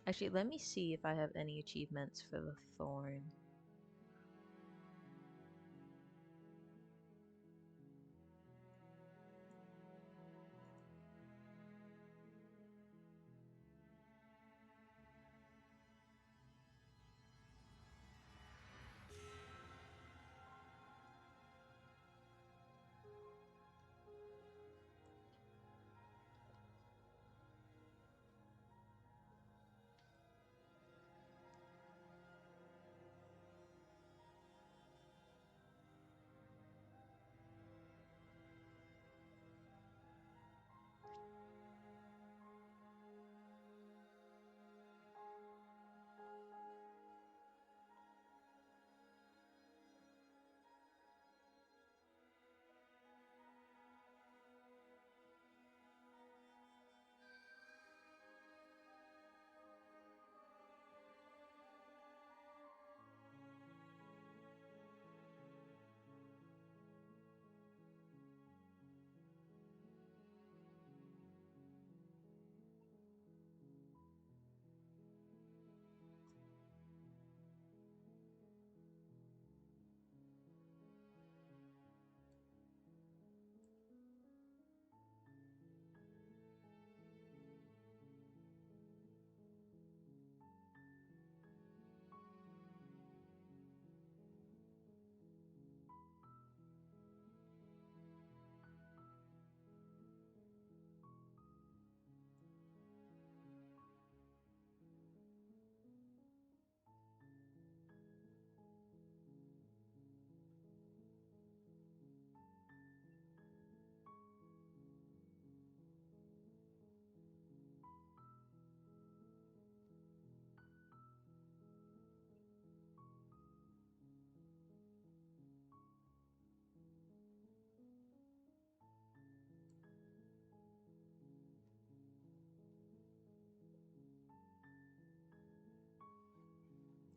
Actually, let me see if I have any achievements for the Thorn.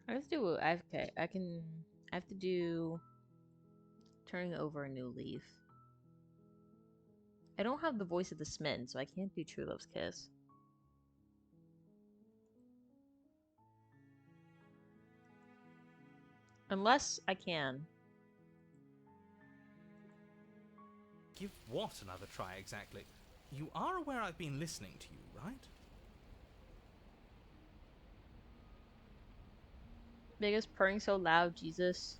I have to do... okay, I have to do... Turning over a new leaf. I don't have the voice of the smitten, so I can't do True Love's Kiss. Unless I can. Give what another try exactly? You are aware I've been listening to you, right? Biggest purring so loud, Jesus.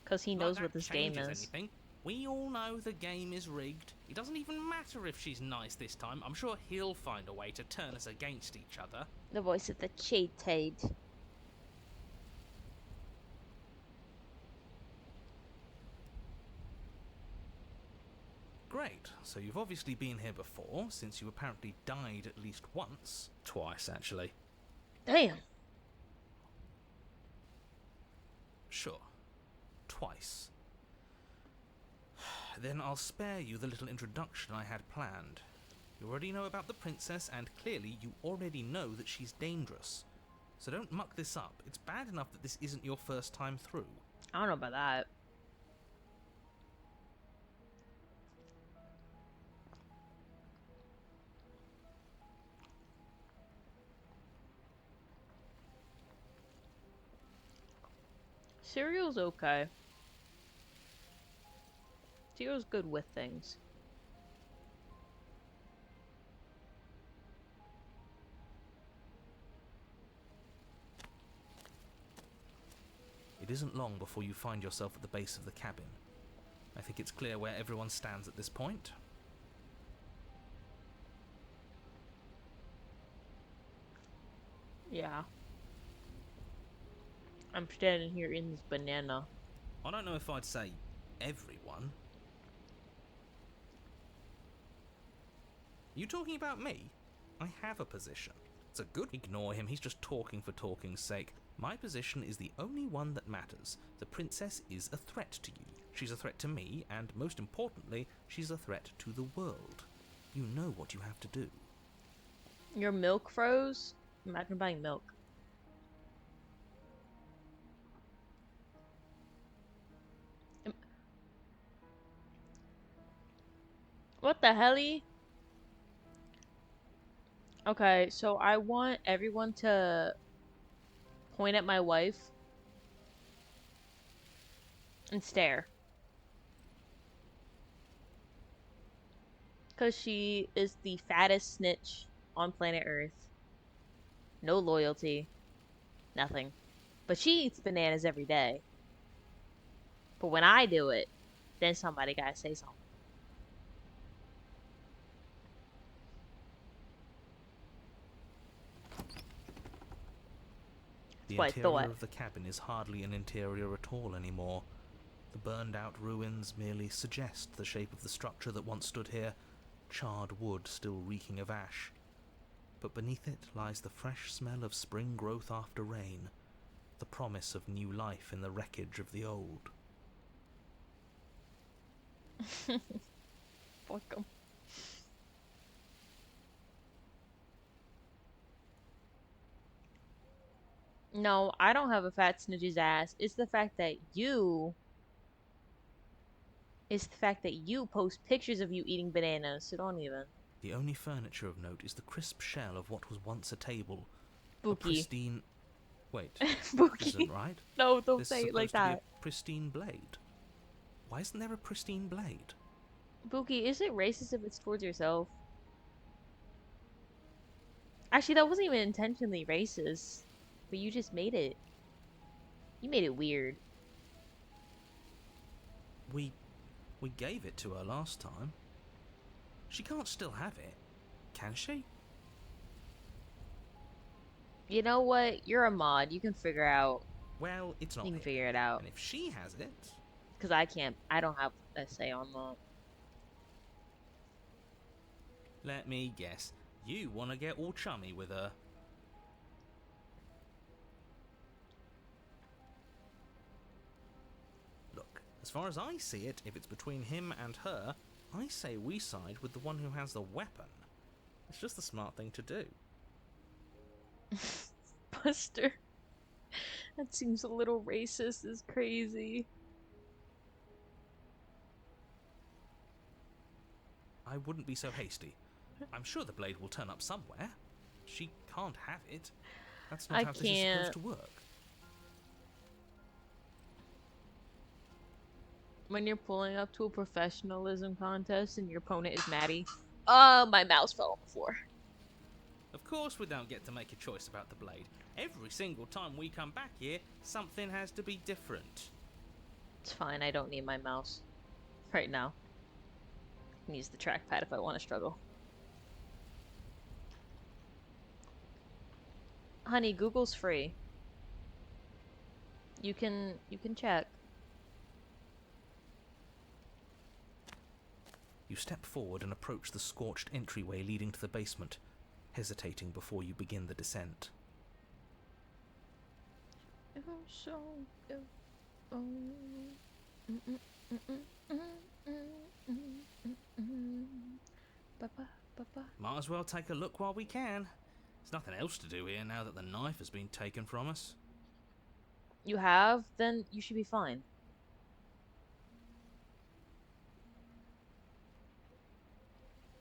Because he knows Like what that this game changes is. anything. We all know the game is rigged. It doesn't even matter if she's nice this time. I'm sure he'll find a way to turn us against each other. The voice of the cheated. Great, so you've obviously been here before, since you apparently died at least once. Twice, actually. Damn. Sure. Twice. Then I'll spare you the little introduction I had planned. You already know about the princess, and clearly you already know that she's dangerous. So don't muck this up. It's bad enough that this isn't your first time through. I don't know about that. Cereal's okay. Cereal's good with things. It isn't long before you find yourself at the base of the cabin. I think it's clear where everyone stands at this point. Yeah. I'm standing here in this banana. I don't know if I'd say everyone. You talking about me? I have a position. It's a good... Ignore him, he's just talking for talking's sake. My position is the only one that matters. The princess is a threat to you. She's a threat to me, and most importantly, she's a threat to the world. You know what you have to do. Your milk froze? Imagine buying milk. What the helly? Okay, so I want everyone to point at my wife and stare. Because she is the fattest snitch on planet Earth. No loyalty. Nothing. But she eats bananas every day. But when I do it, then somebody gotta say something. The That's what I interior thought. of the cabin is hardly an interior at all anymore. The burned-out ruins merely suggest the shape of the structure that once stood here, charred wood still reeking of ash. But beneath it lies the fresh smell of spring growth after rain, the promise of new life in the wreckage of the old. Fuck 'em. No, I don't have a fat snitch's ass. It's the fact that you... It's the fact that you post pictures of you eating bananas, so don't even. The only furniture of note is the crisp shell of what was once a table. A Bookie. pristine... Wait, this Bookie. isn't right. No, don't This say is it like supposed to be that. a pristine blade. Why isn't there a pristine blade? Bookie, is it racist if it's towards yourself? Actually, that wasn't even intentionally racist. But you just made it. You made it weird. We gave it to her last time. She can't still have it, can she? You know what? You're a mod. You can figure out. Well, it's not You can here. figure it out. And if she has it... Because I can't. I don't have a say on that. Let me guess. You want to get all chummy with her. Look, as far as I see it, if it's between him and her, I say we side with the one who has the weapon. It's just the smart thing to do. Buster. That seems a little racist. Is crazy. I wouldn't be so hasty. I'm sure the blade will turn up somewhere. She can't have it. That's not I how this is can't. supposed to work. When you're pulling up to a professionalism contest and your opponent is Maddie. My mouse fell on the floor. Of course we don't get to make a choice about the blade. Every single time we come back here, something has to be different. It's fine. I don't need my mouse right now. I can use the trackpad if I want to struggle. Honey, Google's free. You can check. You step forward and approach the scorched entryway leading to the basement, hesitating before you begin the descent. Might as well take a look while we can. There's nothing else to do here now that the knife has been taken from us. You have? Then you should be fine.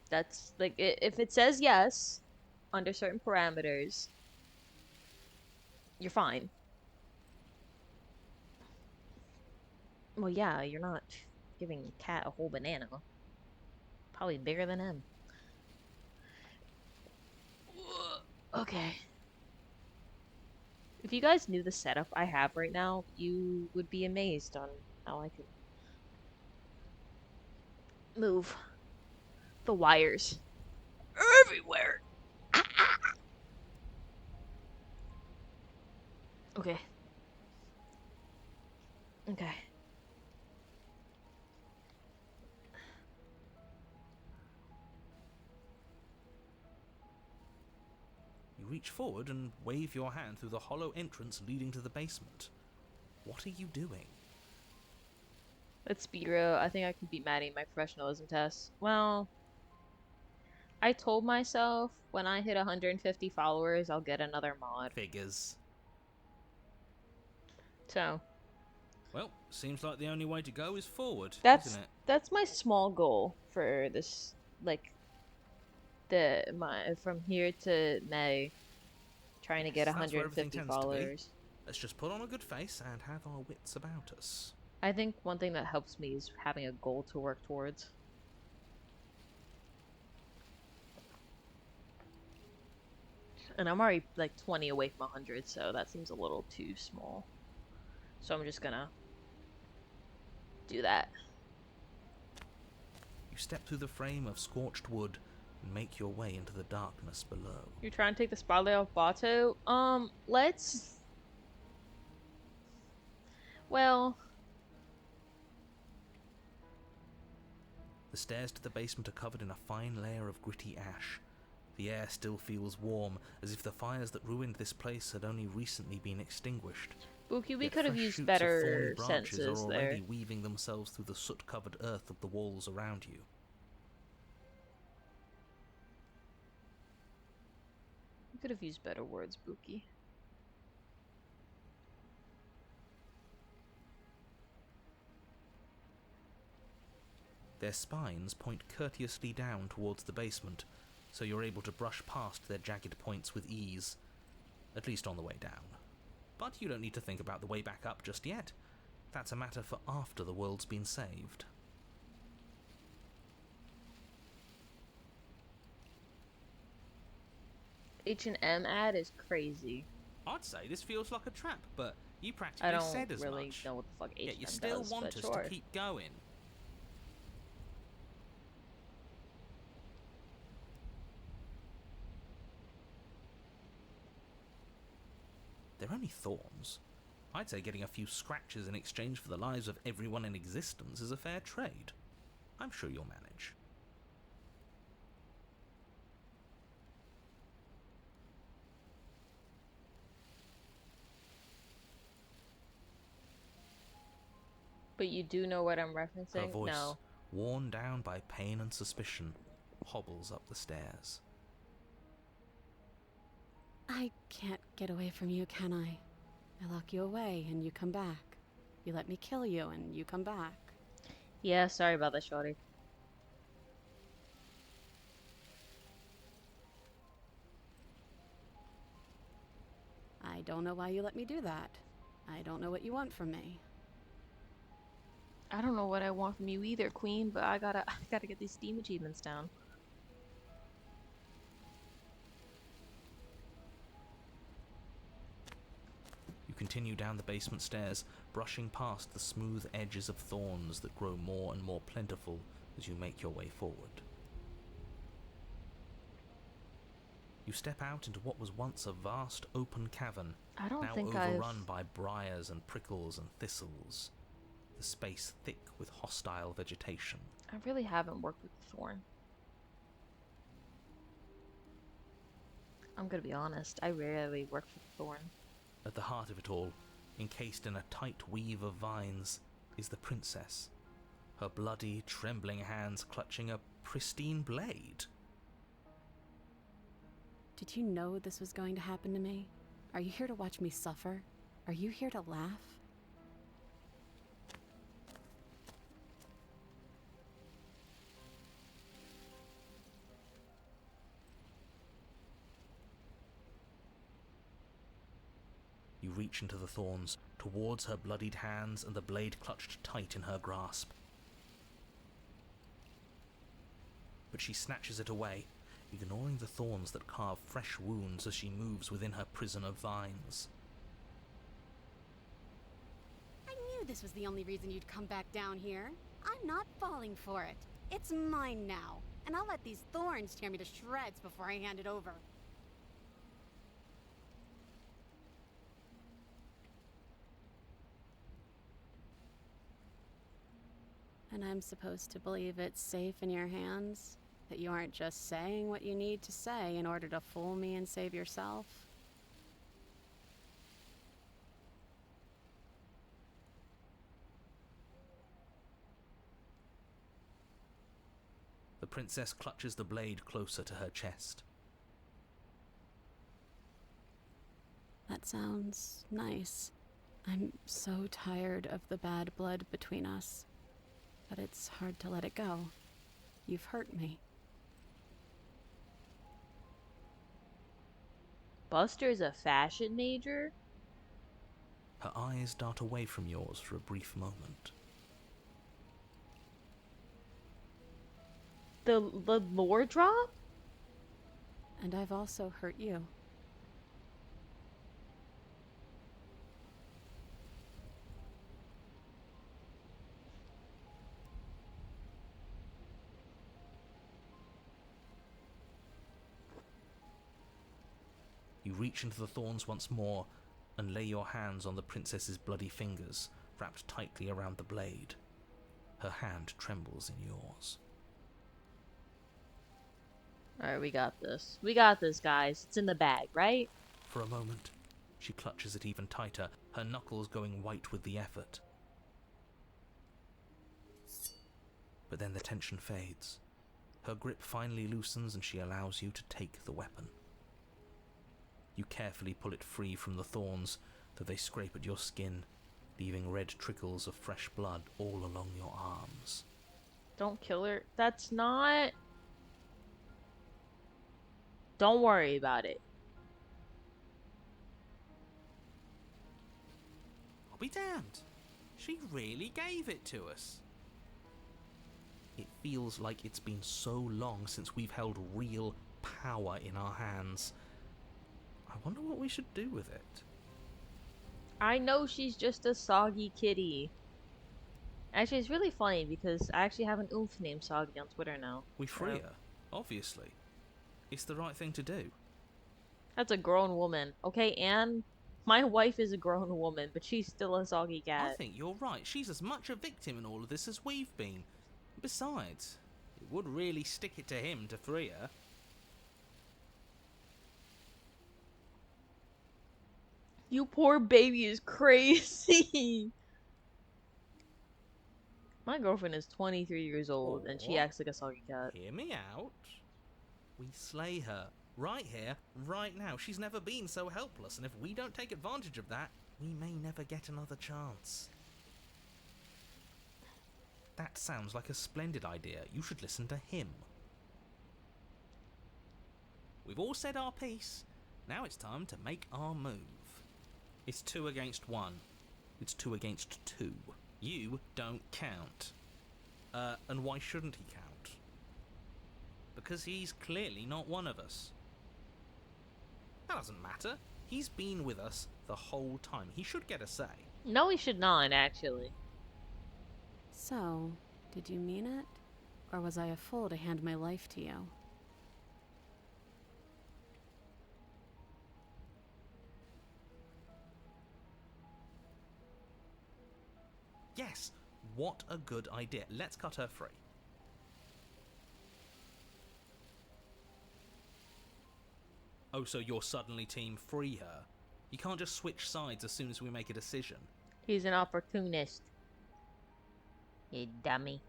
That's like if it says yes under certain parameters, you're fine. Well, yeah, you're not giving a cat a whole banana. Probably bigger than him. Okay. If you guys knew the setup I have right now, you would be amazed on how I can move the wires everywhere. Okay. Okay. You reach forward and wave your hand through the hollow entrance leading to the basement. What are you doing? Let's speedro. I think I can beat Maddie in my professionalism test. Well, I told myself when I hit 150 followers, I'll get another mod. Figures. So Well, seems like the only way to go is forward, that's isn't it? that's my small goal for this, like my from here to May, trying to get Yes, that's where everything 150 tends to be. followers. Let's just put on a good face and have our wits about us. I think one thing that helps me is having a goal to work towards. And I'm already like 20 away from 100, so that seems a little too small. So I'm just gonna do that. You step through the frame of scorched wood and make your way into the darkness below. You're trying to take the spotlight off Bato? Let's... Well... The stairs to the basement are covered in a fine layer of gritty ash. The air still feels warm, as if the fires that ruined this place had only recently been extinguished. Buki, we Yet could have fresh used shoots of better thorny branches senses are there. already weaving themselves through the soot-covered earth of the walls around you. We could have used better words, Buki. Their spines point courteously down towards the basement, so you're able to brush past their jagged points with ease, at least on the way down. But you don't need to think about the way back up just yet. That's a matter for after the world's been saved. H&M ad is crazy. I'd say this feels like a trap, but you I practically don't said as really much. know what the fuck H&M Yet you still does, want but us sure. to keep going. They're only thorns. I'd say getting a few scratches in exchange for the lives of everyone in existence is a fair trade. I'm sure you'll manage. But you do know what I'm Her referencing? voice, No. worn down by pain and suspicion, hobbles up the stairs. I can't get away from you, can I? I lock you away and you come back. You let me kill you and you come back. Yeah, sorry about that, shorty. I don't know why you let me do that. I don't know what you want from me. I don't know what I want from you either, Queen, but I gotta get these Steam achievements down. You continue down the basement stairs, brushing past the smooth edges of thorns that grow more and more plentiful as you make your way forward. You step out into what was once a vast open cavern, I don't now think overrun by briars and prickles and thistles, the space thick with hostile vegetation. I really haven't worked with the thorn. I'm gonna be honest, I rarely work with the thorn. At the heart of it all, encased in a tight weave of vines, is the princess, her bloody, trembling hands clutching a pristine blade. Did you know this was going to happen to me? Are you here to watch me suffer? Are you here to laugh? You reach into the thorns, towards her bloodied hands and the blade clutched tight in her grasp. But she snatches it away, ignoring the thorns that carve fresh wounds as she moves within her prison of vines. I knew this was the only reason you'd come back down here. I'm not falling for it. It's mine now, and I'll let these thorns tear me to shreds before I hand it over. And I'm supposed to believe it's safe in your hands? That you aren't just saying what you need to say in order to fool me and save yourself? The princess clutches the blade closer to her chest. That sounds nice. I'm so tired of the bad blood between us. But it's hard to let it go. You've hurt me. Buster's a fashion major? Her eyes dart away from yours for a brief moment. The lore drop? And I've also hurt you. You reach into the thorns once more and lay your hands on the princess's bloody fingers, wrapped tightly around the blade. Her hand trembles in yours. Alright, we got this. We got this, guys. It's in the bag, right? For a moment, she clutches it even tighter, her knuckles going white with the effort. But then the tension fades. Her grip finally loosens and she allows you to take the weapon. You carefully pull it free from the thorns, though they scrape at your skin, leaving red trickles of fresh blood all along your arms. Don't kill her. That's not... Don't worry about it. I'll be damned. She really gave it to us. It feels like it's been so long since we've held real power in our hands. I wonder what we should do with it. I know she's just a soggy kitty. Actually, it's really funny because I actually have an oomph named Soggy on Twitter now. We free her, obviously. It's the right thing to do. That's a grown woman. Okay, Anne? My wife is a grown woman, but she's still a soggy cat. I think you're right. She's as much a victim in all of this as we've been. Besides, it would really stick it to him to free her. You poor baby is crazy. My girlfriend is 23 years old, and she acts like a soggy cat. Hear me out. We slay her. Right here, right now. She's never been so helpless, and if we don't take advantage of that, we may never get another chance. That sounds like a splendid idea. You should listen to him. We've all said our piece. Now it's time to make our move. It's 2 against 1. It's 2 against 2. You don't count. And why shouldn't he count? Because he's clearly not one of us. That doesn't matter. He's been with us the whole time. He should get a say. No, he should not, actually. So, did you mean it? Or was I a fool to hand my life to you? Yes, what a good idea. Let's cut her free. Oh, so you're suddenly team free her? You can't just switch sides as soon as we make a decision. He's an opportunist. You dummy.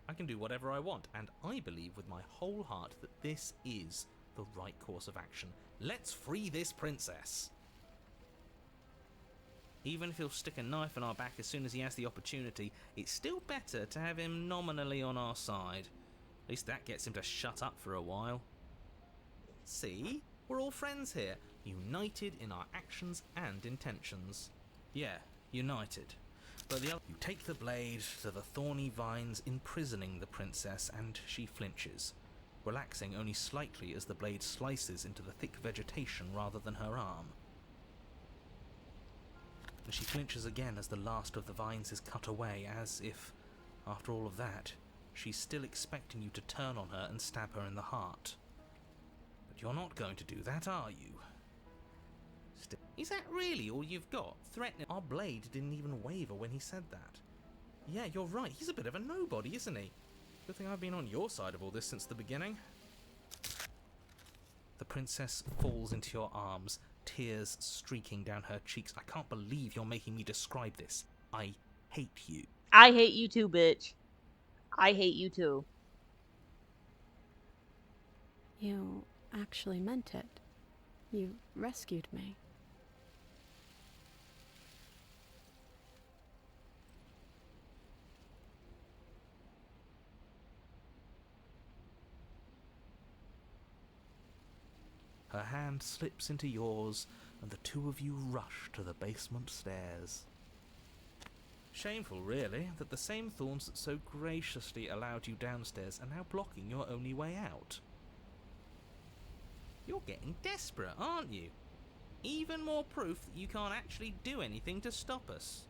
I can do whatever I want, and I believe with my whole heart that this is the right course of action. Let's free this princess. Even if he'll stick a knife in our back as soon as he has the opportunity, it's still better to have him nominally on our side. At least that gets him to shut up for a while. See? We're all friends here, united in our actions and intentions. Yeah, united. But the other... You take the blade to the thorny vines imprisoning the princess, and she flinches, relaxing only slightly as the blade slices into the thick vegetation rather than her arm. And she flinches again as the last of the vines is cut away, as if, after all of that, she's still expecting you to turn on her and stab her in the heart. But you're not going to do that, are you? Is that really all you've got? Threatening? Our blade didn't even waver when he said that. Yeah, you're right. He's a bit of a nobody, isn't he? Good thing I've been on your side of all this since the beginning. The princess falls into your arms, tears streaking down her cheeks. I can't believe you're making me describe this. I hate you. I hate you too, bitch. I hate you too. You actually meant it. You rescued me. Her hand slips into yours, and the two of you rush to the basement stairs. Shameful, really, that the same thorns that so graciously allowed you downstairs are now blocking your only way out. You're getting desperate, aren't you? Even more proof that you can't actually do anything to stop us.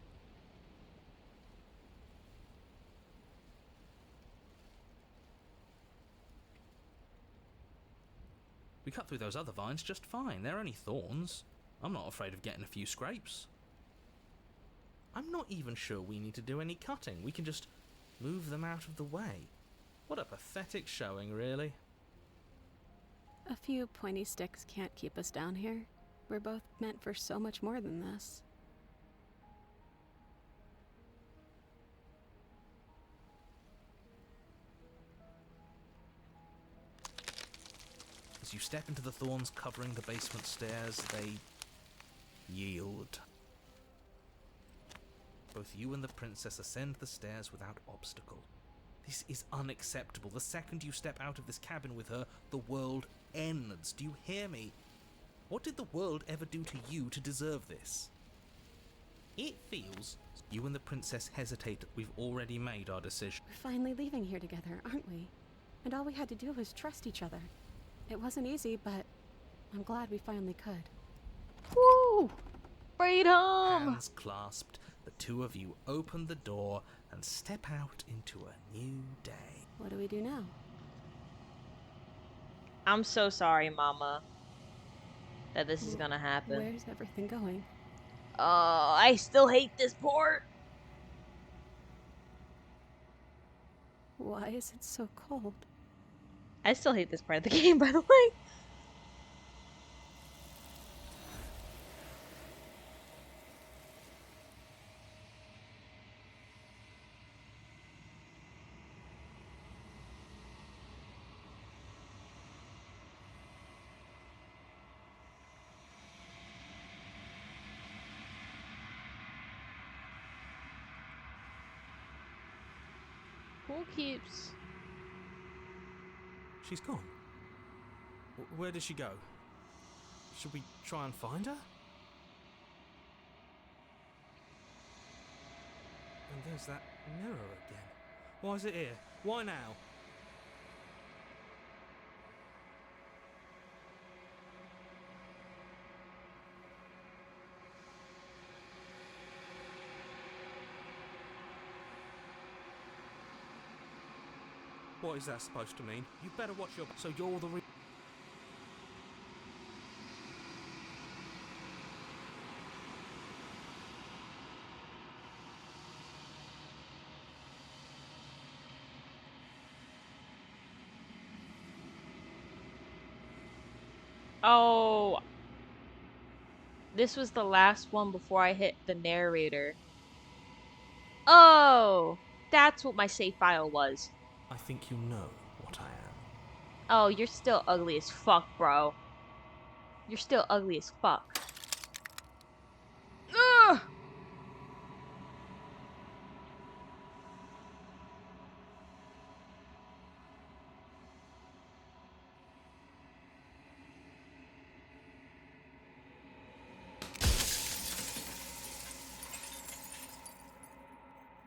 We cut through those other vines just fine. They're only thorns. I'm not afraid of getting a few scrapes. I'm not even sure we need to do any cutting. We can just move them out of the way. What a pathetic showing, really. A few pointy sticks can't keep us down here. We're both meant for so much more than this. As you step into the thorns covering the basement stairs, they yield. Both you and the princess ascend the stairs without obstacle. This is unacceptable. The second you step out of this cabin with her, the world ends. Do you hear me? What did the world ever do to you to deserve this? It feels... You and the princess hesitate. We've already made our decision. We're finally leaving here together, aren't we? And all we had to do was trust each other. It wasn't easy, but I'm glad we finally could. Woo! Freedom! Hands clasped, the two of you open the door and step out into a new day. What do we do now? I'm so sorry, Mama, that this is gonna happen. Where's everything going? I still hate this port. Why is it so cold? I still hate this part of the game, by the way. Who keeps... She's gone. Where did she go? Should we try and find her? And there's that mirror again. Why is it here? Why now? What is that supposed to mean? You better watch your... So you're the Oh, this was the last one before I hit the narrator. Oh, that's what my save file was. I think you know what I am. Oh, you're still ugly as fuck, bro. You're still ugly as fuck. Ugh!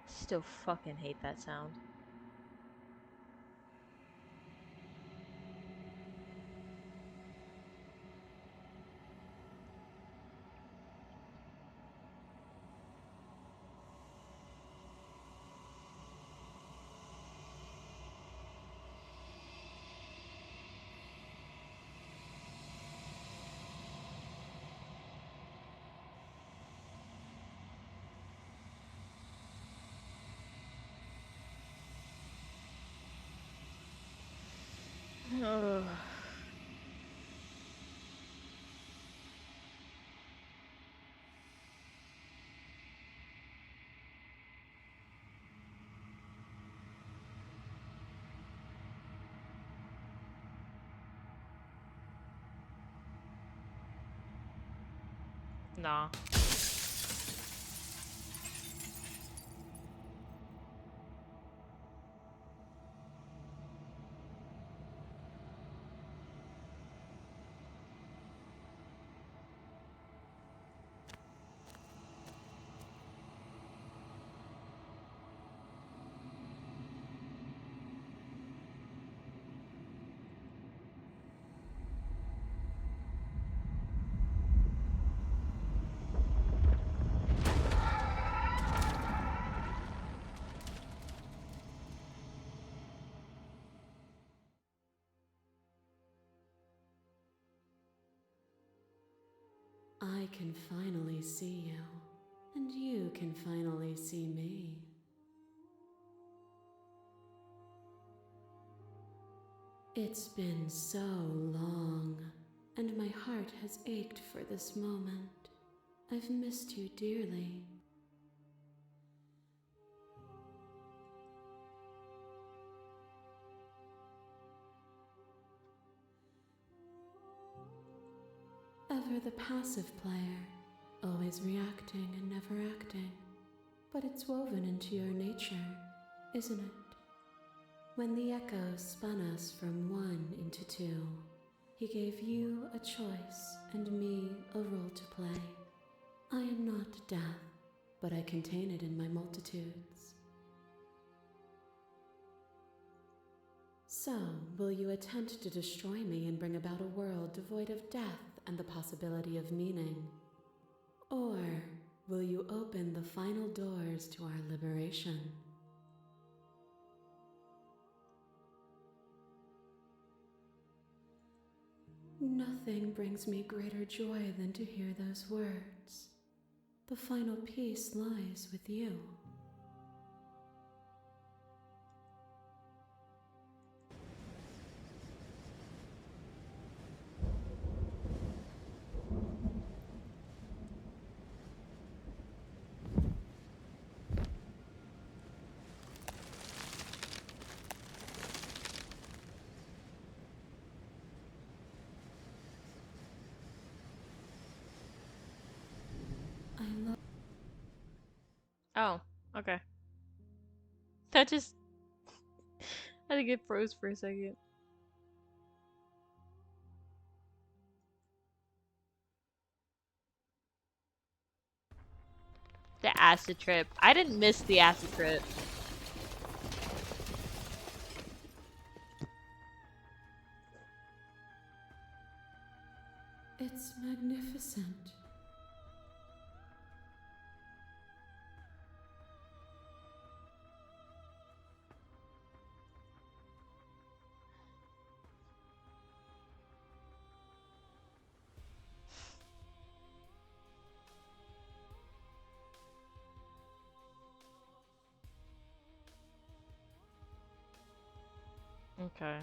Still fucking hate that sound. Nah. I can finally see you, and you can finally see me. It's been so long, and my heart has ached for this moment. I've missed you dearly. Ever the passive player, always reacting and never acting. But it's woven into your nature, isn't it? When the echoes spun us from one into two, he gave you a choice and me a role to play. I am not death, but I contain it in my multitudes. So, will you attempt to destroy me and bring about a world devoid of death and the possibility of meaning? Or will you open the final doors to our liberation? Nothing brings me greater joy than to hear those words. The final peace lies with you. I love. Oh, okay. That just... I think it froze for a second. The acid trip. I didn't miss the acid trip. It's magnificent. Okay.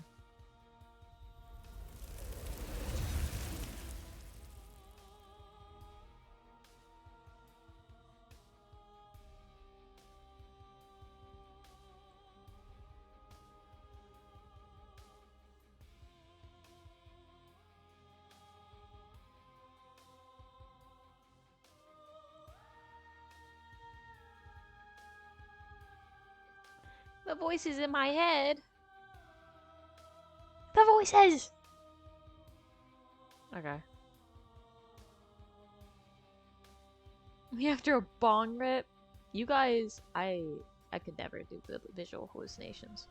The voices in my head. The voices! Okay. Me after a bong rip? You guys, I could never do visual hallucinations.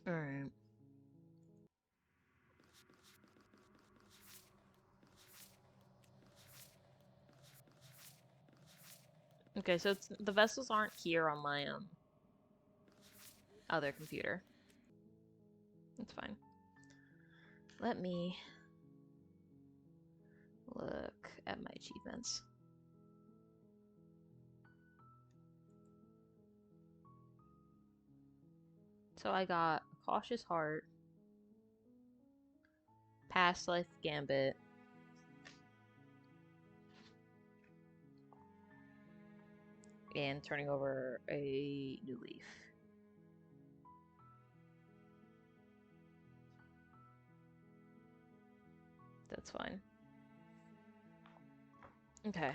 Alright. Okay, so it's, the vessels aren't here on my other computer. That's fine. Let me look achievements. So I got Cautious Heart, Past Life Gambit, and turning over a new leaf. That's fine. Okay.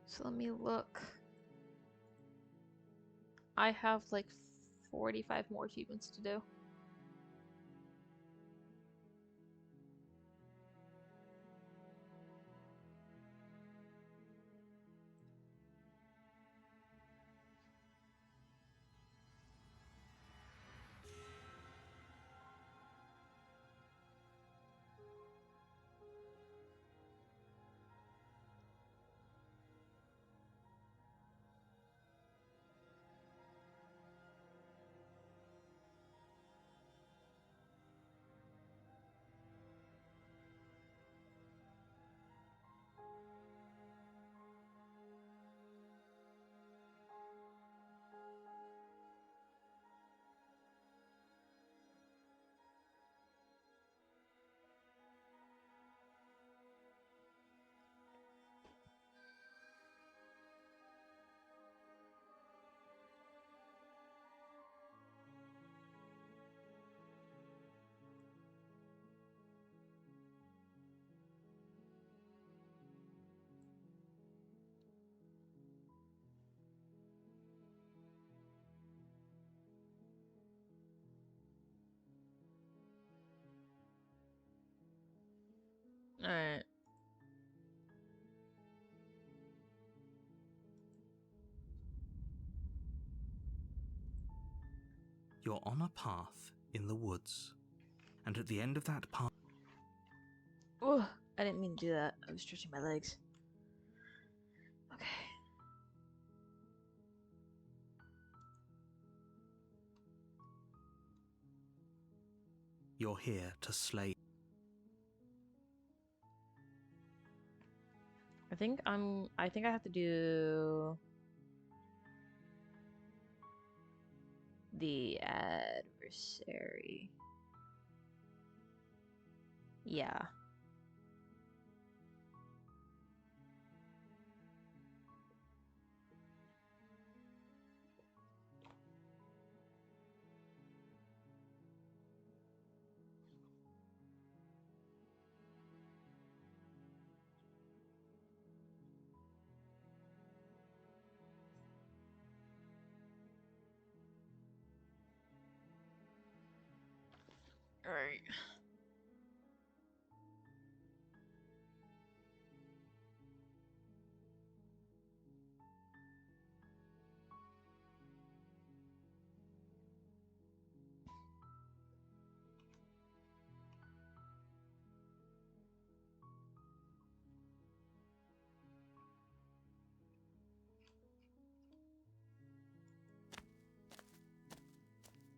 So let me look. I have like 45 more achievements to do. Alright. You're on a path in the woods, and at the end of that path, Oh, I didn't mean to do that. I was stretching my legs. Okay. you're here to slay. I think I have to do the adversary. Yeah. Alright.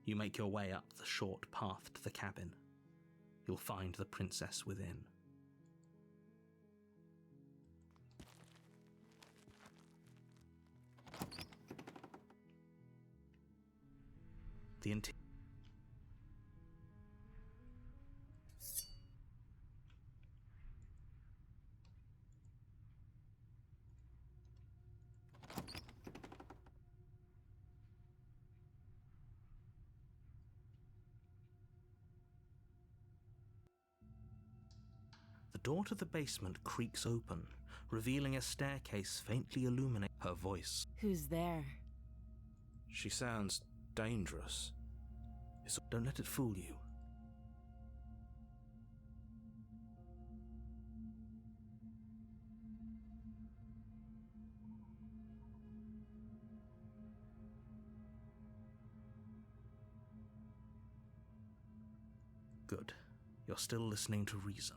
You make your way up the short path to the cabin. You'll find the princess within. The door to the basement creaks open, revealing a staircase faintly illuminated. Her voice. Who's there? She sounds dangerous. Don't let it fool you. Good. You're still listening to reason.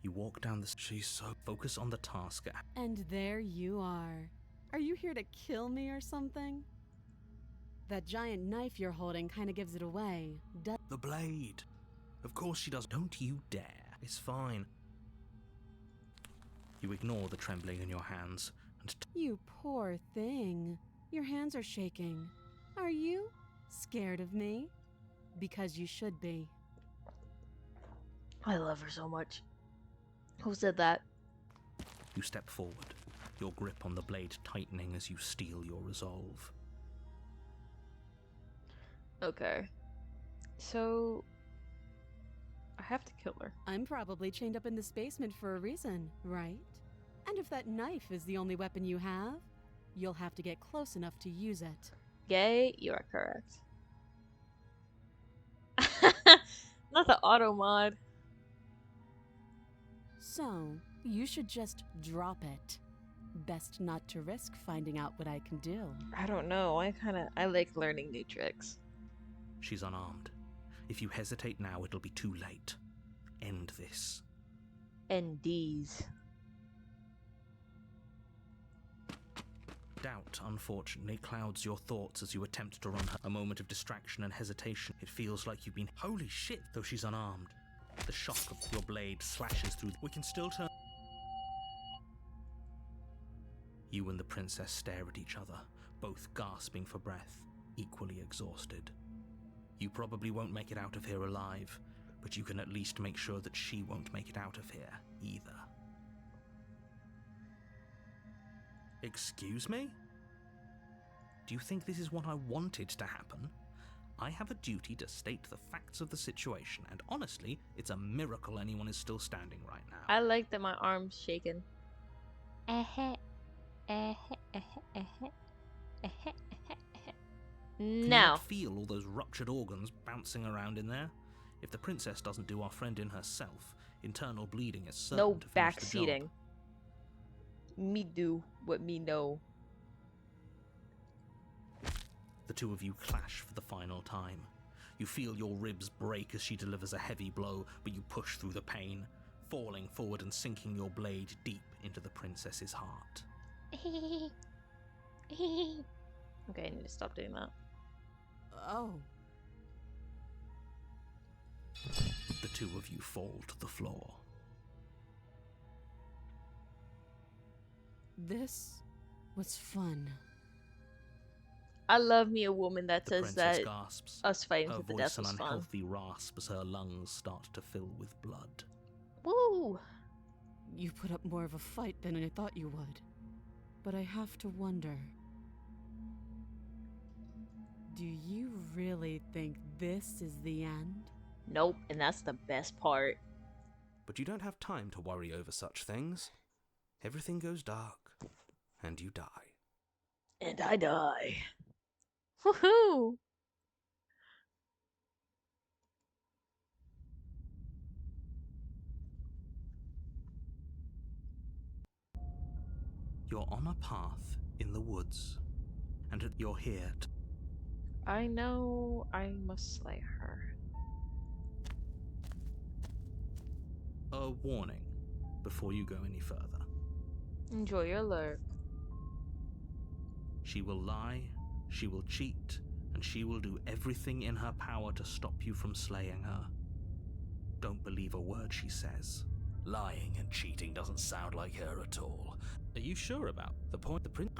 You walk down the street, so focus on the task. And there you are. Are you here to kill me or something? That giant knife you're holding kind of gives it away. The blade. Of course she does. Don't you dare. It's fine. You ignore the trembling in your hands and You poor thing. Your hands are shaking. Are you scared of me? Because you should be. I love her so much. Who said that? you step forward, your grip on the blade tightening as you steel your resolve. Okay. So I have to kill her. I'm probably chained up in this basement for a reason, right? And if that knife is the only weapon you have, you'll have to get close enough to use it. Gay, you are correct. Not the auto mod. So, you should just drop it. Best not to risk finding out what I can do. I don't know. I like learning new tricks. She's unarmed. If you hesitate now, it'll be too late. End this. NDs. Doubt, unfortunately, clouds your thoughts as you attempt to run her. A moment of distraction and hesitation. It feels like you've been... Holy shit! Though she's unarmed. The shock of your blade slashes through... We can still turn... You and the princess stare at each other, both gasping for breath, equally exhausted. You probably won't make it out of here alive, but you can at least make sure that she won't make it out of here, either. Excuse me? Do you think this is what I wanted to happen? I have a duty to state the facts of the situation, and honestly, it's a miracle anyone is still standing right now. I like that my arm's shaking. Can you Now. not feel all those ruptured organs bouncing around in there? If the princess doesn't do our friend in herself, internal bleeding is certain No to finish the job. backseating. Me do what me know. The two of you clash for the final time. You feel your ribs break as she delivers a heavy blow, but you push through the pain, falling forward and sinking your blade deep into the princess's heart. Okay, I need to stop doing that. Oh. The two of you fall to the floor. This was fun. I love me a woman that The says princess that gasps. us fighting Her to the voice death an was fun. unhealthy rasp as her lungs start to fill with blood. Woo! You put up more of a fight than I thought you would. But I have to wonder. Do you really think this is the end? Nope, and that's the best part. But you don't have time to worry over such things. Everything goes dark, and you die. And I die. Woohoo! You're on a path in the woods, and you're here to... I know I must slay her. A warning before you go any further. Enjoy your lurk. She will lie, she will cheat, and she will do everything in her power to stop you from slaying her. Don't believe a word she says. Lying and cheating doesn't sound like her at all. Are you sure about the point? The prince...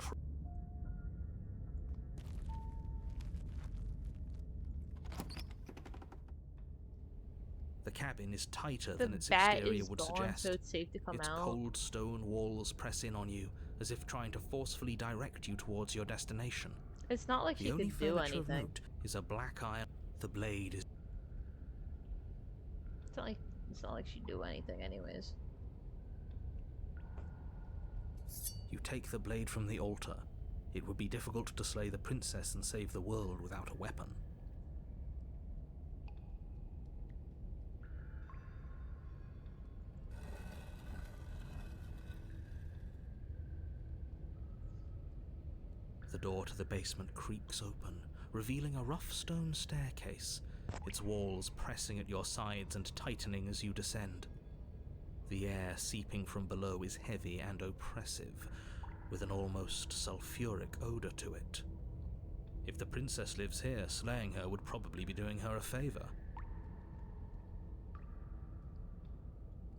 The cabin is tighter The than its bat exterior is would gone, suggest. so it's safe to come Its out. cold stone walls press in on you, as if trying to forcefully direct you towards your destination. It's not like The she only could do furniture of anything. note is a black iron. The blade is... It's not like she'd do anything anyways. You take the blade from the altar. It would be difficult to slay the princess and save the world without a weapon. The door to the basement creaks open, revealing a rough stone staircase, its walls pressing at your sides and tightening as you descend. The air seeping from below is heavy and oppressive, with an almost sulfuric odor to it. If the princess lives here, slaying her would probably be doing her a favor.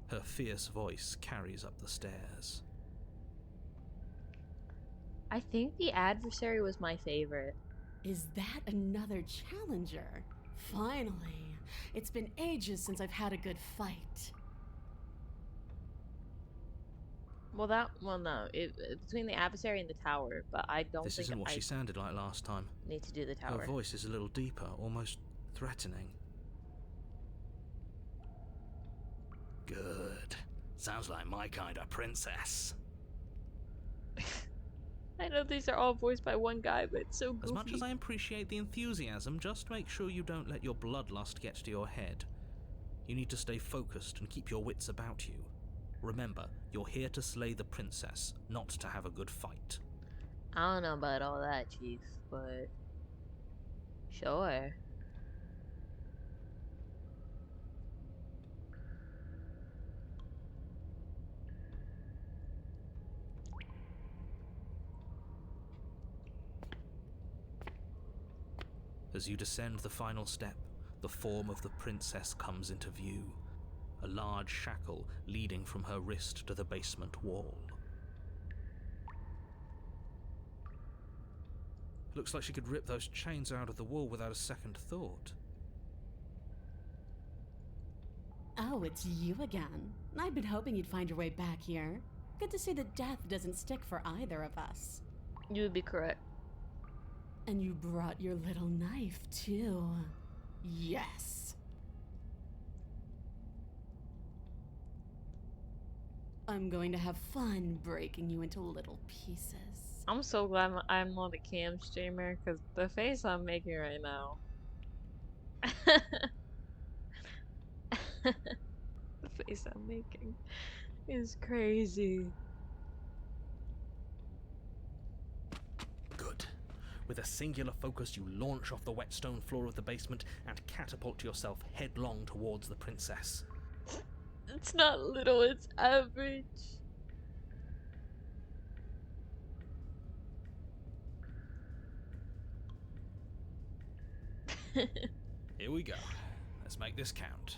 Her fierce voice carries up the stairs. I think the adversary was my favorite. Is that another challenger? Finally. It's been ages since I've had a good fight. Well, no. Between the adversary and the tower, but I don't This think isn't what I she sounded like last time. need to do the tower. Her voice is a little deeper, almost threatening. Good. Sounds like my kind of princess. I know these are all voiced by one guy, but it's so goofy. As much as I appreciate the enthusiasm, just make sure you don't let your bloodlust get to your head. You need to stay focused and keep your wits about you. Remember, you're here to slay the princess, not to have a good fight. I don't know about all that, Chief, but sure. As you descend the final step, the form of the princess comes into view. A large shackle leading from her wrist to the basement wall. Looks like she could rip those chains out of the wall without a second thought. Oh, it's you again. I've been hoping you'd find your way back here. Good to see that death doesn't stick for either of us. You would be correct. And you brought your little knife, too. Yes! I'm going to have fun breaking you into little pieces. I'm so glad I'm not a cam streamer, because the face I'm making right now. The face I'm making is crazy. Good. With a singular focus, you launch off the whetstone floor of the basement and catapult yourself headlong towards the princess. It's not little, it's average. Here we go. Let's make this count.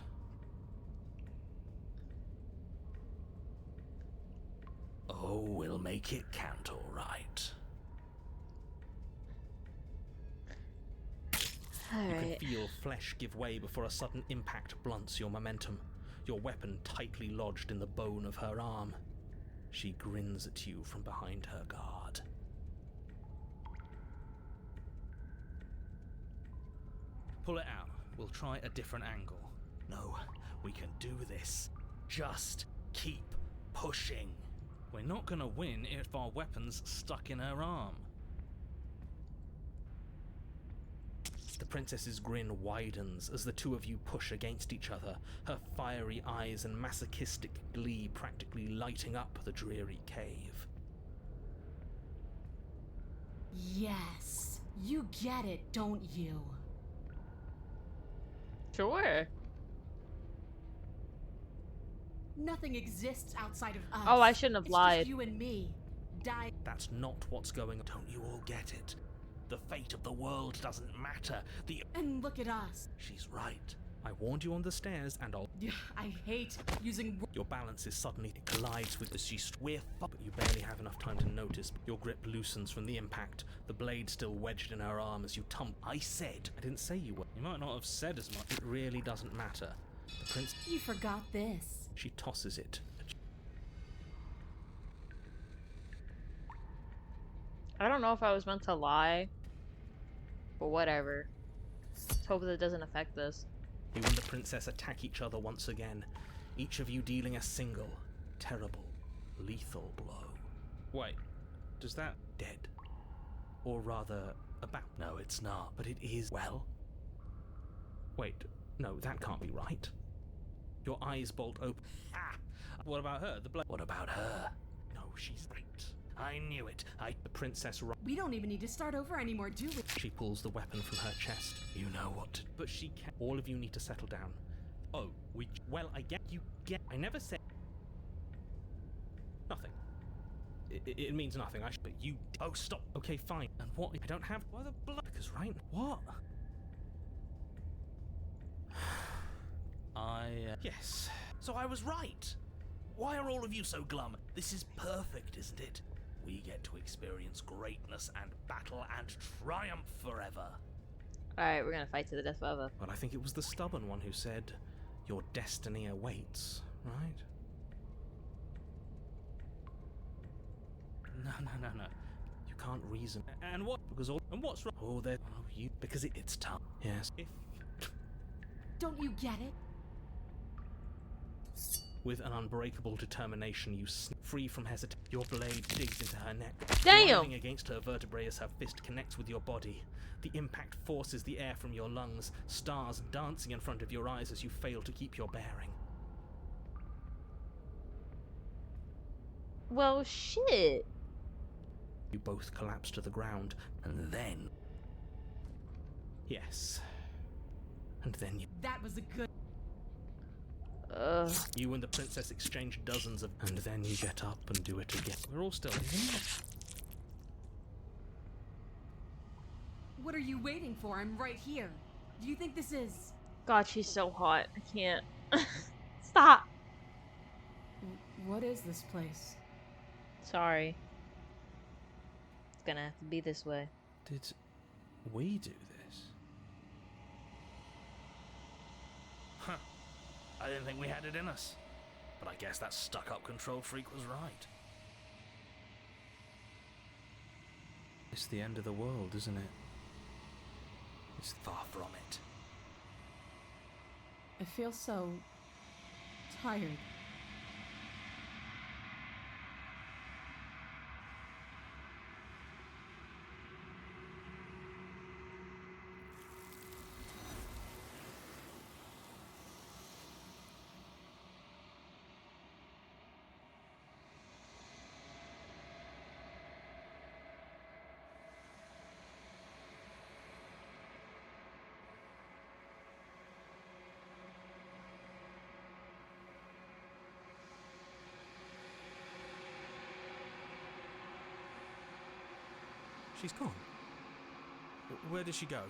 Oh, we'll make it count, all right. You Alright. can feel flesh give way before a sudden impact blunts your momentum, your weapon tightly lodged in the bone of her arm. She grins at you from behind her guard. Pull it out. We'll try a different angle. No, we can do this. Just keep pushing. We're not gonna win if our weapon's stuck in her arm. The princess's grin widens as the two of you push against each other, her fiery eyes and masochistic glee practically lighting up the dreary cave. Yes! You get it, don't you? Sure. Nothing exists outside of us. Oh, I shouldn't have It's lied. just you and me. Die. That's not what's going on. Don't you all get it? The fate of the world doesn't matter. And look at us. She's right. I warned you on the stairs, and I hate using. Your balance is suddenly collides with the we're but you barely have enough time to notice. Your grip loosens from the impact, the blade still wedged in her arm as you tumble. I didn't say you were. You might not have said as much. It really doesn't matter. The prince. You forgot this. She tosses it. I don't know if I was meant to lie, but whatever. Let's hope that it doesn't affect this. You and the princess attack each other once again, each of you dealing a single, terrible, lethal blow. Wait, does that dead? Or rather, about. No, it's not, but it is. Well? Wait, no, that can't be right. Your eyes bolt open. Ah! What about her? What about her? No, she's right. I knew it. The princess. We don't even need to start over anymore, do we? She pulls the weapon from her chest. You know what to. But she can. All of you need to settle down. Oh, well, I get. You get. I never said. Nothing. It means nothing. But you. Oh, stop. Okay, fine. And what? I don't have. Why the blood? because what? Yes. So I was right. Why are all of you so glum? This is perfect, isn't it? We get to experience greatness and battle and triumph forever. Alright, we're gonna fight to the death forever. Well, I think it was the stubborn one who said, your destiny awaits, right? No. You can't reason. And what? Because all. And what's wrong? Oh, there. Oh, you. Because it's tough. Yes. If. Don't you get it? With an unbreakable determination, you free from hesitation. Your blade digs into her neck, Damn! driving against her vertebrae as her fist connects with your body. The impact forces the air from your lungs, stars dancing in front of your eyes as you fail to keep your bearing. Well, shit. You both collapse to the ground, and then... Yes. And then you... That was a good... Ugh. You and the princess exchange dozens of... And then you get up and do it again. We're all still... What are you waiting for? I'm right here. Do you think this is... God, she's so hot. I can't. Stop. What is this place? Sorry. It's gonna have to be this way. Did we do this? Huh. I didn't think we had it in us. But I guess that stuck-up control freak was right. It's the end of the world, isn't it? It's far from it. I feel so... tired. She's gone. Where did she go?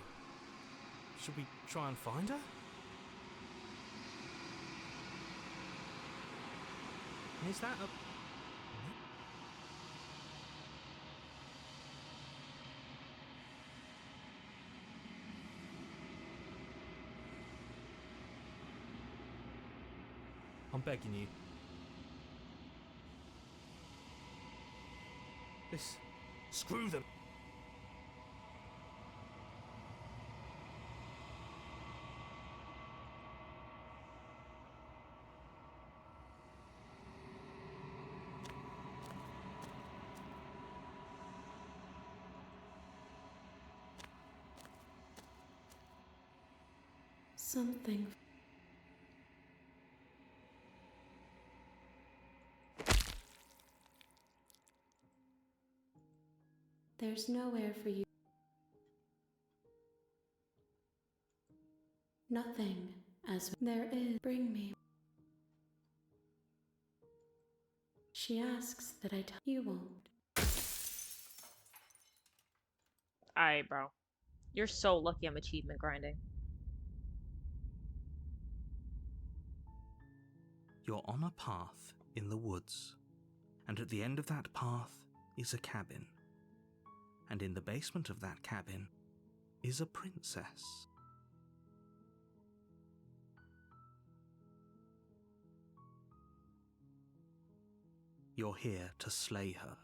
Should we try and find her? Is that a... I'm begging you. This... Screw them! Something. There's nowhere for you. Nothing as there is. Bring me. She asks that I tell you won't. Alright, bro. You're so lucky I'm achievement grinding. You're on a path in the woods, and at the end of that path is a cabin. And in the basement of that cabin is a princess. You're here to slay her.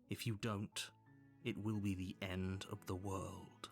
If you don't, it will be the end of the world.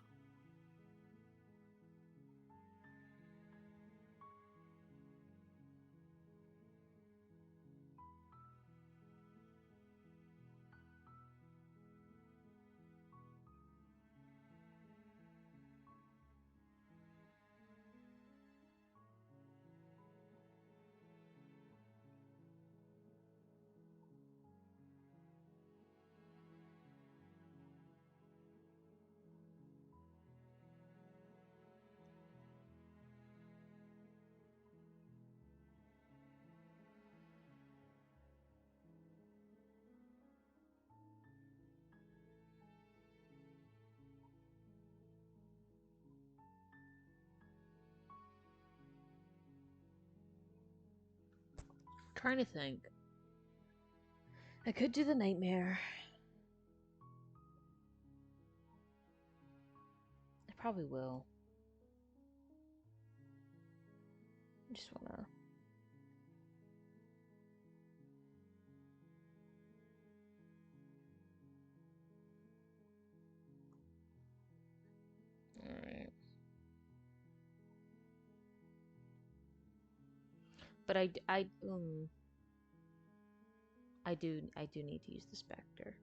Trying to think. I could do the nightmare. I probably will. I just wanna. Alright. But I do need to use the Spectre.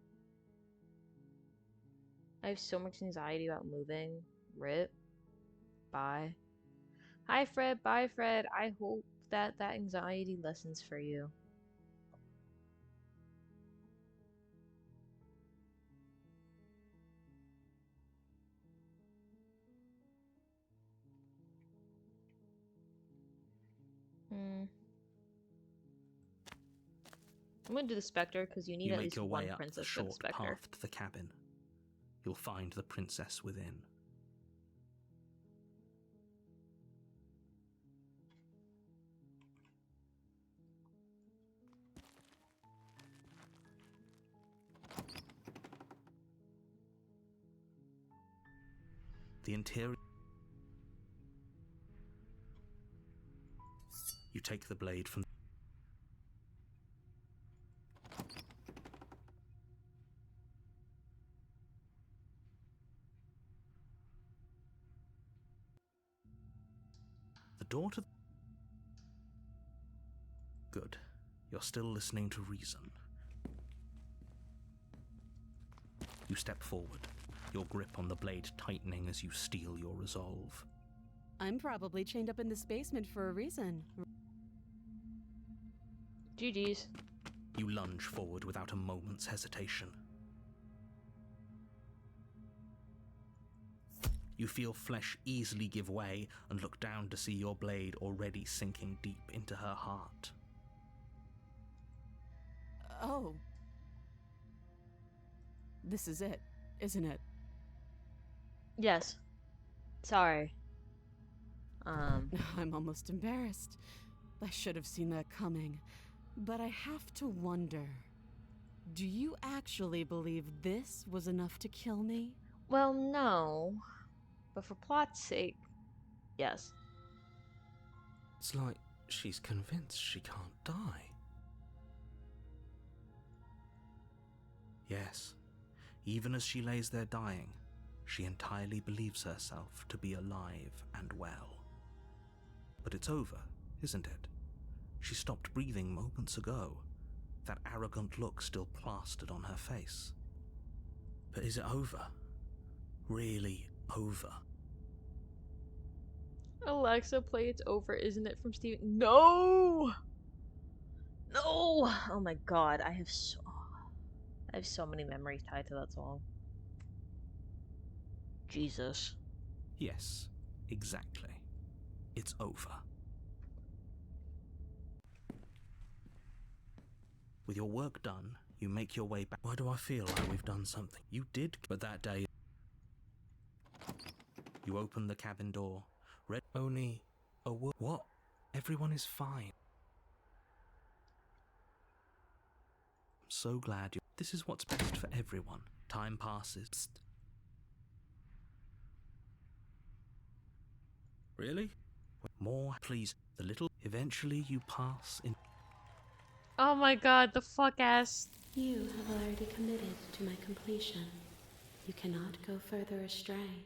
I have so much anxiety about moving. RIP. Bye. Hi, Fred. Bye, Fred. I hope that anxiety lessens for you. I'm gonna do the Spectre because you need at least one princess for the Spectre. You make your way up the short path to the cabin. You'll find the princess within. The interior. You take the blade from. The door to. Good. You're still listening to reason. You step forward, your grip on the blade tightening as you steel your resolve. I'm probably chained up in this basement for a reason. GG's. You lunge forward without a moment's hesitation. You feel flesh easily give way and look down to see your blade already sinking deep into her heart. Oh. This is it, isn't it? Yes. Sorry. I'm almost embarrassed. I should have seen that coming. But I have to wonder, do you actually believe this was enough to kill me? Well, no. But for plot's sake, yes. It's like she's convinced she can't die. Yes, even as she lays there dying, she entirely believes herself to be alive and well. But it's over, isn't it? She stopped breathing moments ago, that arrogant look still plastered on her face. But is it over? Really over? Alexa, play It's Over, Isn't It from Steven? No! No! Oh my god, I have so many memories tied to that song. Jesus. Yes, exactly. It's over. With your work done, you make your way back. Why do I feel like we've done something? You did, but that day... You open the cabin door. Only a what? Everyone is fine. I'm so glad you... This is what's best for everyone. Time passes. Psst. Really? More, please. The little... Eventually you pass in... Oh my god, the fuck ass. You have already committed to my completion. You cannot go further astray.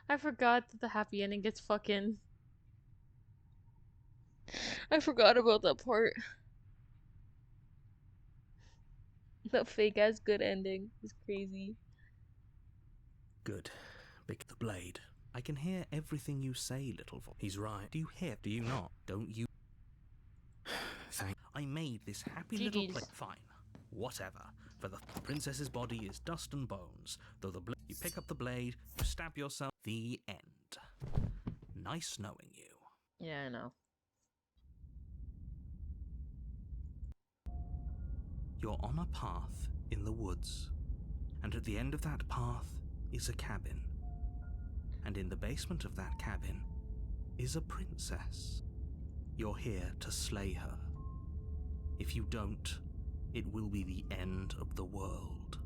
I forgot that the happy ending gets fucking... I forgot about that part. The fake ass good ending is crazy. Good. Pick the blade. I can hear everything you say, little voice. He's right. Do you hear? Do you not? Don't you? Thank. I made this happy little place. Fine. Whatever. For the princess's body is dust and bones. Though the blade, you pick up the blade, you stab yourself. The end. Nice knowing you. Yeah, I know. You're on a path in the woods, and at the end of that path is a cabin. And in the basement of that cabin is a princess. You're here to slay her. If you don't, it will be the end of the world.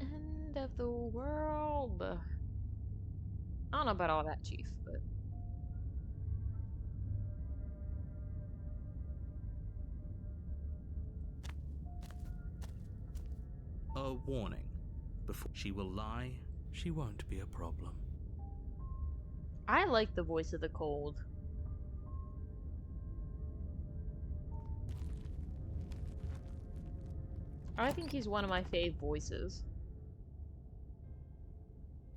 End of the world. I don't know about all that, Chief, but A warning. Before she will lie, she won't be a problem. I like the voice of the cold. I think he's one of my fave voices.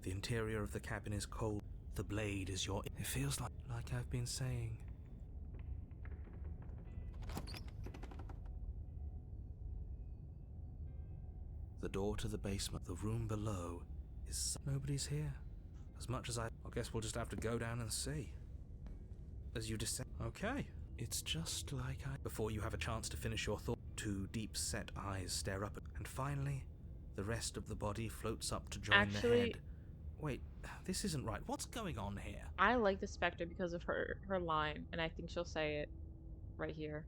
The interior of the cabin is cold. The blade is your... It feels like I've been saying. The door to the basement, the room below, is... Nobody's here. As much as I guess we'll just have to go down and see. As you descend... Okay. It's just like I... Before you have a chance to finish your thought, two deep-set eyes stare up at... And finally, the rest of the body floats up to join the head. Wait, this isn't right. What's going on here? I like the Spectre because of her line, and I think she'll say it right here.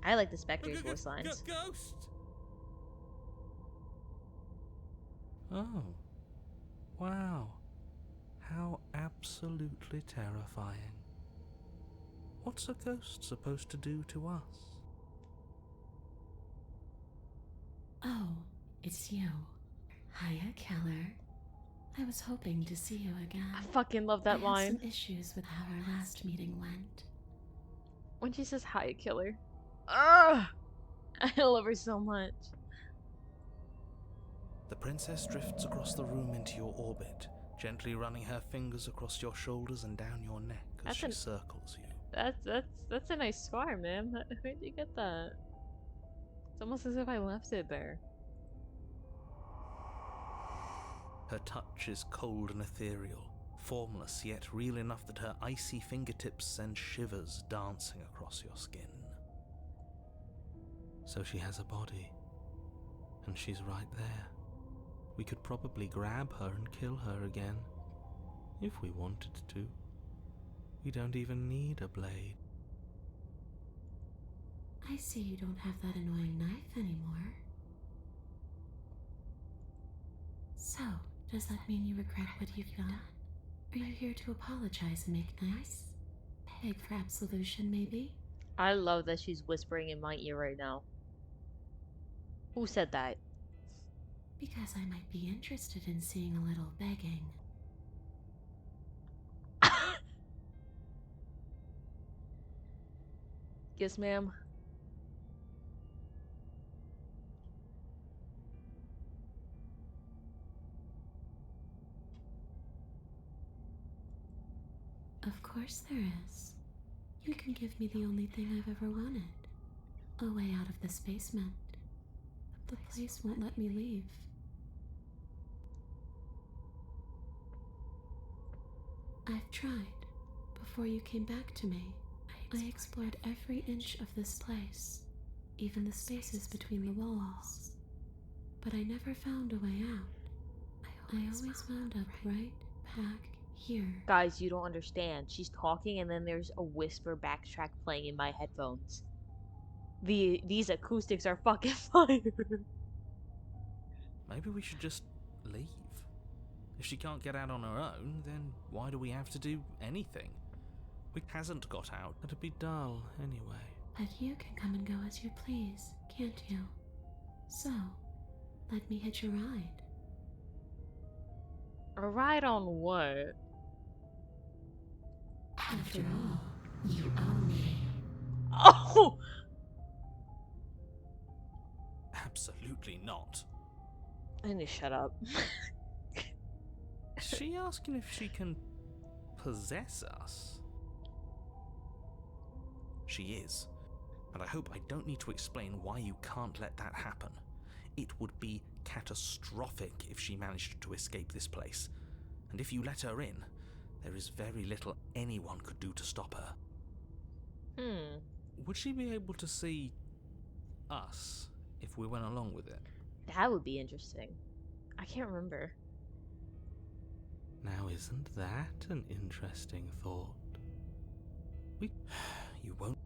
I like the Spectre's voice lines. Ghost! Oh. Wow. How absolutely terrifying. What's a ghost supposed to do to us? Oh, it's you. Hiya, Keller. I was hoping to see you again. I fucking love that I line. had some issues with how our last meeting went. When she says hi, killer. Ugh! I love her so much. The princess drifts across the room into your orbit, gently running her fingers across your shoulders and down your neck as she circles you. That's a nice scar, man. Where'd you get that? It's almost as if I left it there. Her touch is cold and ethereal, formless yet real enough that her icy fingertips send shivers dancing across your skin. So she has a body, and she's right there. We could probably grab her and kill her again, if we wanted to. We don't even need a blade. I see you don't have that annoying knife anymore. So, does that mean you regret what you've done? Are you here to apologize and make nice? Beg for absolution, maybe? I love that she's whispering in my ear right now. Who said that? Because I might be interested in seeing a little begging. Yes, ma'am. Of course there is. You can give me the only thing I've ever wanted. A way out of this basement. The place won't let me leave. I've tried. Before you came back to me, I explored every inch of this place, even the spaces between the walls. But I never found a way out. I always wound up right back here. Guys, you don't understand. She's talking and then there's a whisper backtrack playing in my headphones. These acoustics are fucking fire. Maybe we should just leave. If she can't get out on her own, then why do we have to do anything? We hasn't got out. It'd be dull anyway. But you can come and go as you please, can't you? So, let me hitch a ride. A ride on what? After all, you own me. Oh! Absolutely not. I need to shut up. Is she asking if she can possess us? She is. And I hope I don't need to explain why you can't let that happen. It would be catastrophic if she managed to escape this place. And if you let her in, there is very little anyone could do to stop her. Would she be able to see us if we went along with it? That would be interesting. I can't remember. Now, isn't that an interesting thought? You won't.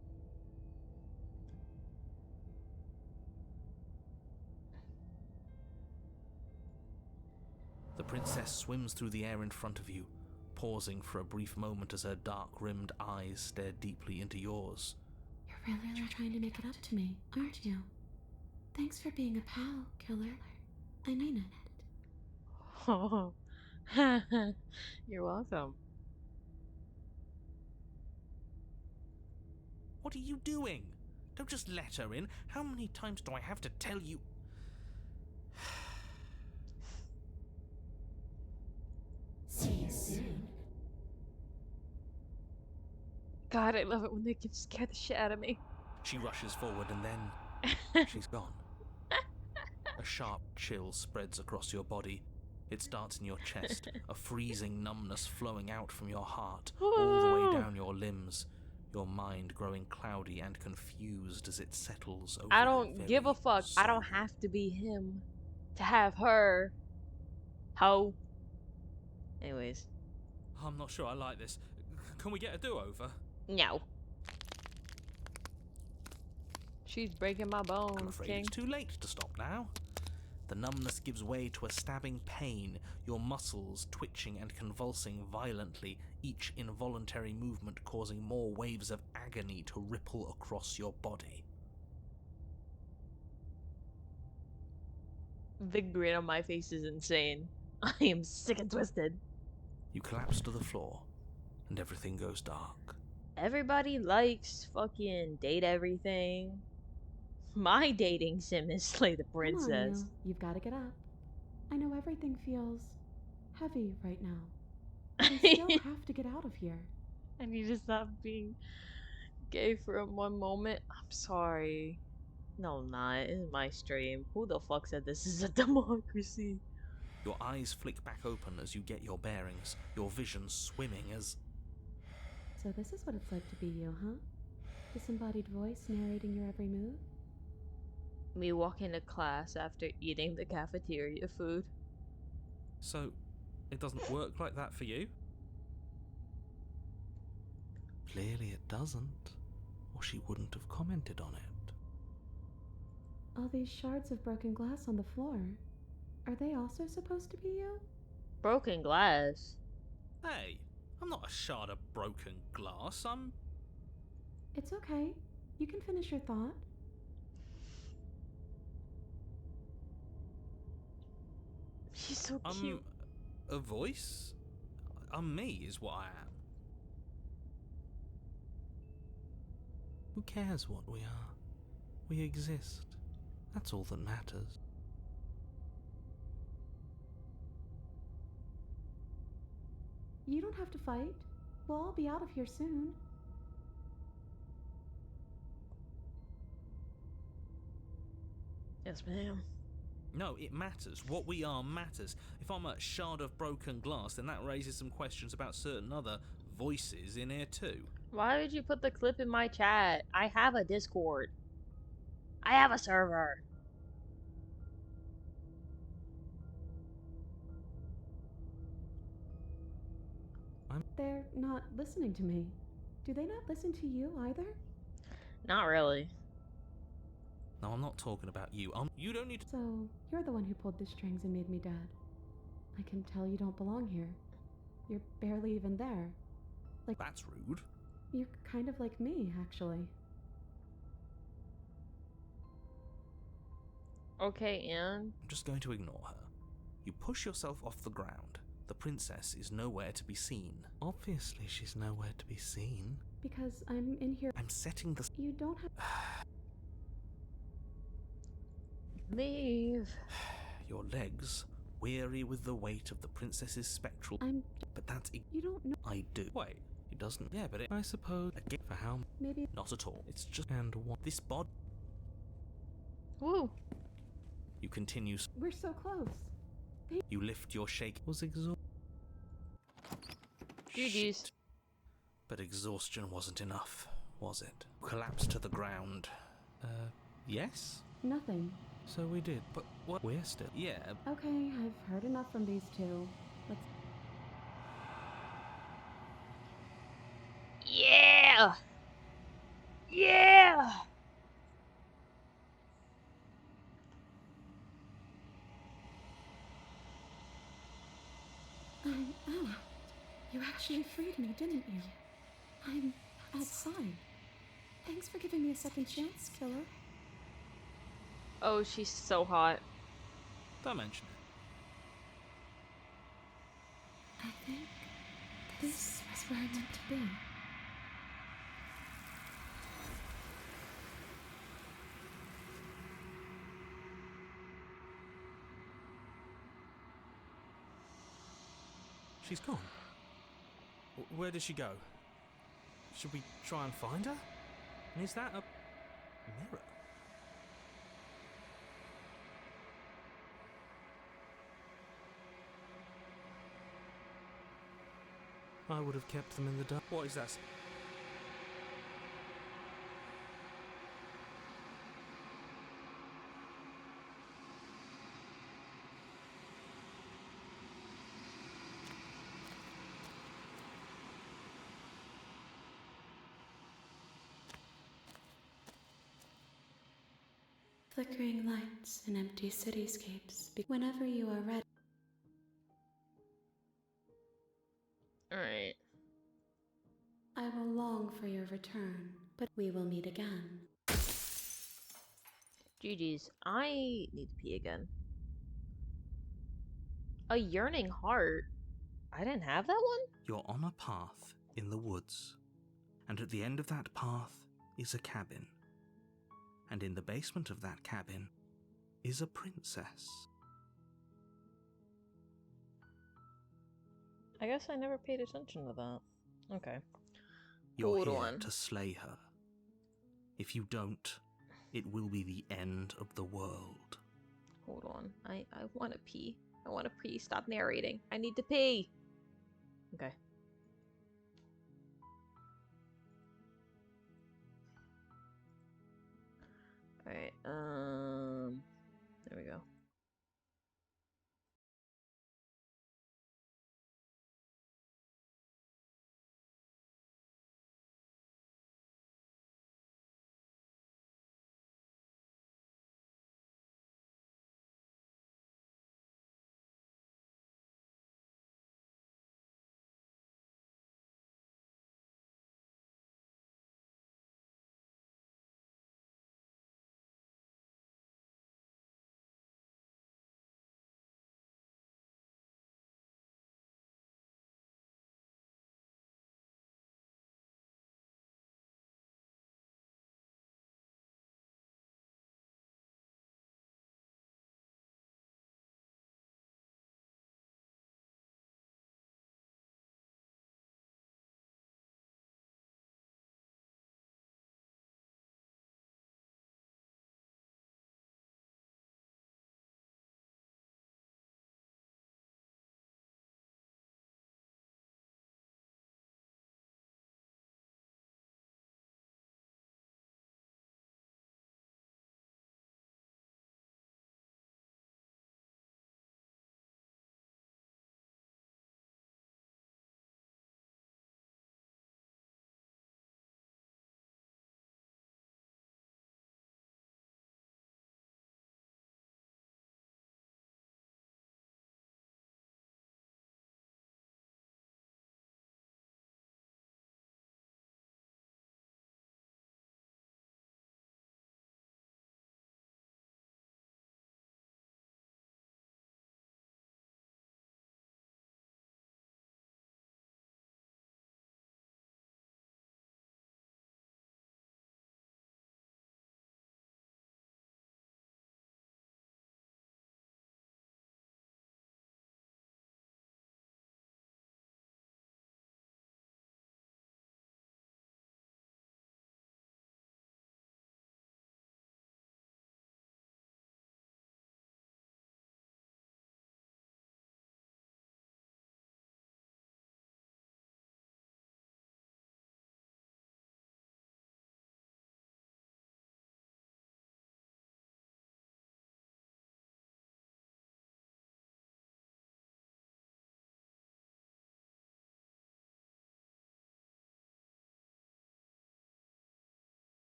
The princess swims through the air in front of you, pausing for a brief moment as her dark-rimmed eyes stare deeply into yours. You're really trying to make it up to me, aren't you? Thanks for being a pal, killer. I mean it. Oh, you're welcome. What are you doing? Don't just let her in. How many times do I have to tell you? See you soon. God, I love it when they can scare the shit out of me. She rushes forward and then she's gone. A sharp chill spreads across your body. It starts in your chest, a freezing numbness flowing out from your heart, all the way down your limbs, your mind growing cloudy and confused as it settles over I your don't give a very fuck. I don't soul. have to be him to have her. Ho. Anyways. I'm not sure I like this. Can we get a do-over? No. She's breaking my bones, I'm afraid King. it's too late to stop now. The numbness gives way to a stabbing pain, your muscles twitching and convulsing violently, each involuntary movement causing more waves of agony to ripple across your body. The grin on my face is insane. I am sick and twisted. You collapse to the floor, and everything goes dark. Everybody likes fucking date everything. My dating sim is Slay the Come on, Princess. you've got to get up. I know everything feels heavy right now. I still have to get out of here. I need to stop being gay for one moment. I'm sorry. No, I'm not. It's my stream. Who the fuck said this is a democracy? Your eyes flick back open as you get your bearings, your vision swimming as... So this is what it's like to be you, huh? Disembodied voice narrating your every move? Me walking to class after eating the cafeteria food. So, it doesn't work like that for you? Clearly it doesn't, or she wouldn't have commented on it. All these shards of broken glass on the floor. Are they also supposed to be you? Broken glass. Hey, I'm not a shard of broken glass, I'm... It's okay. You can finish your thought. She's so cute. a voice? I'm me, is what I am. Who cares what we are? We exist. That's all that matters. You don't have to fight. We'll all be out of here soon. Yes, ma'am. No, it matters. What we are matters. If I'm a shard of broken glass, then that raises some questions about certain other voices in here too. Why did you put the clip in my chat? I have a Discord. I have a server. They're not listening to me. Do they not listen to you either? Not really. No, I'm not talking about you. You don't need to... So, you're the one who pulled the strings and made me dead. I can tell you don't belong here. You're barely even there. That's rude. You're kind of like me, actually. Okay, and? I'm just going to ignore her. You push yourself off the ground. The princess is nowhere to be seen. Obviously, she's nowhere to be seen. Because I'm in here. I'm setting the... You don't have. Leave. Your legs, weary with the weight of the princess's spectral... But that's... You don't know. I do. Wait, it doesn't... Yeah, but I suppose... Again, for how... Maybe. Not at all. It's just... And what... This bod... Woo. We're so close. You lift your shake... Was exhausted. GG's. But exhaustion wasn't enough, was it? Collapsed to the ground. Yes? Nothing. So we did, but what? We're still... Yeah. Okay, I've heard enough from these two. Yeah! Yeah! Oh, you actually freed me, didn't you? I'm outside. Thanks for giving me a second chance, killer. Oh, she's so hot. Don't mention it. I think this is where I meant to be. She's gone. Where did she go? Should we try and find her? And is that a mirror? I would have kept them in the dark. What is that? Flickering lights and empty cityscapes. Whenever you are ready. Alright. I will long for your return, but we will meet again. GG's. I need to pee again. A yearning heart? I didn't have that one? You're on a path in the woods, and at the end of that path is a cabin. And in the basement of that cabin is a princess. I guess I never paid attention to that. Okay. You're Hold here on. to slay her. If you don't, it will be the end of the world. Hold on. I want to pee. I want to pee. Stop narrating. I need to pee. Okay. Alright, there we go.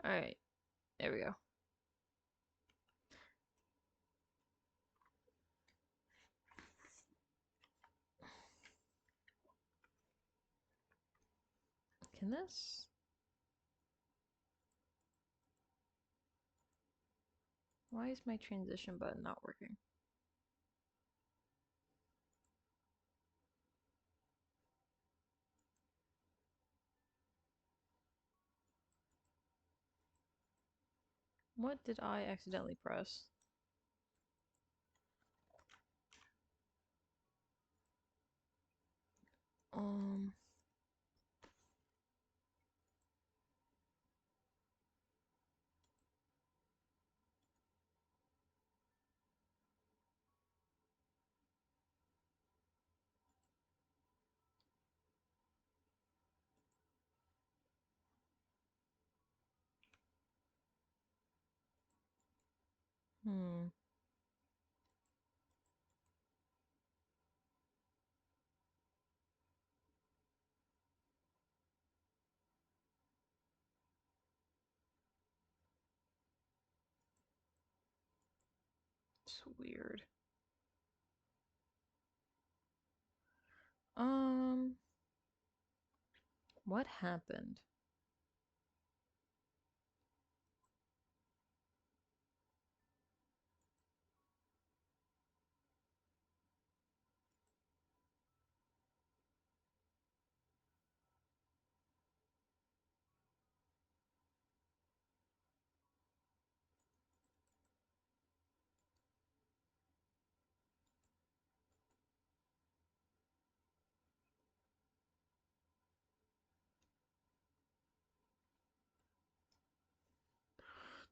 Alright, there we go. Can this? Why is my transition button not working? What did I accidentally press? Um, hmm. It's weird. Um, what happened?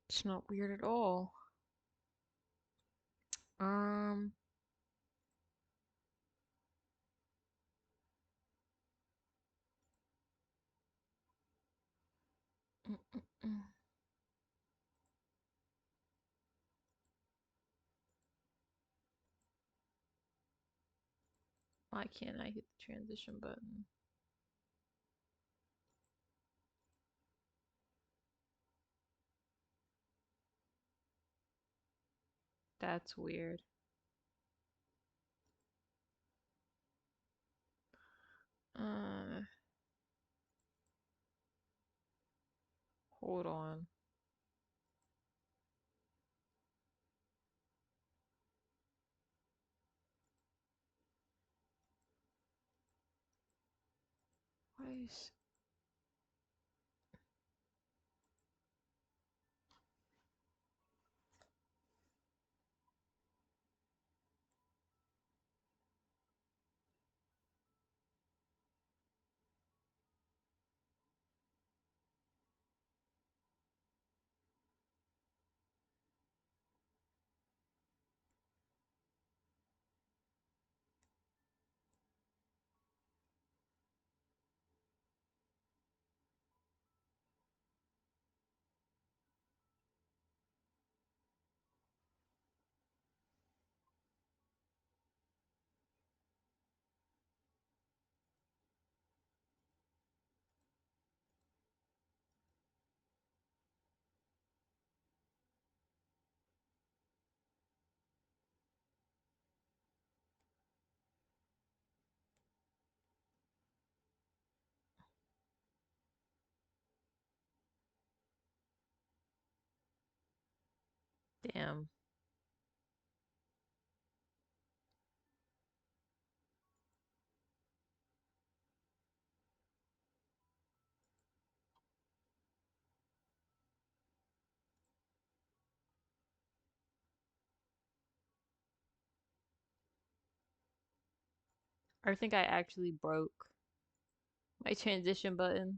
It's not weird at all. Um, mm, mm, mm. Why can't I hit the transition button? That's weird. Uh, hold on. Why is... Damn. I think I actually broke my transition button.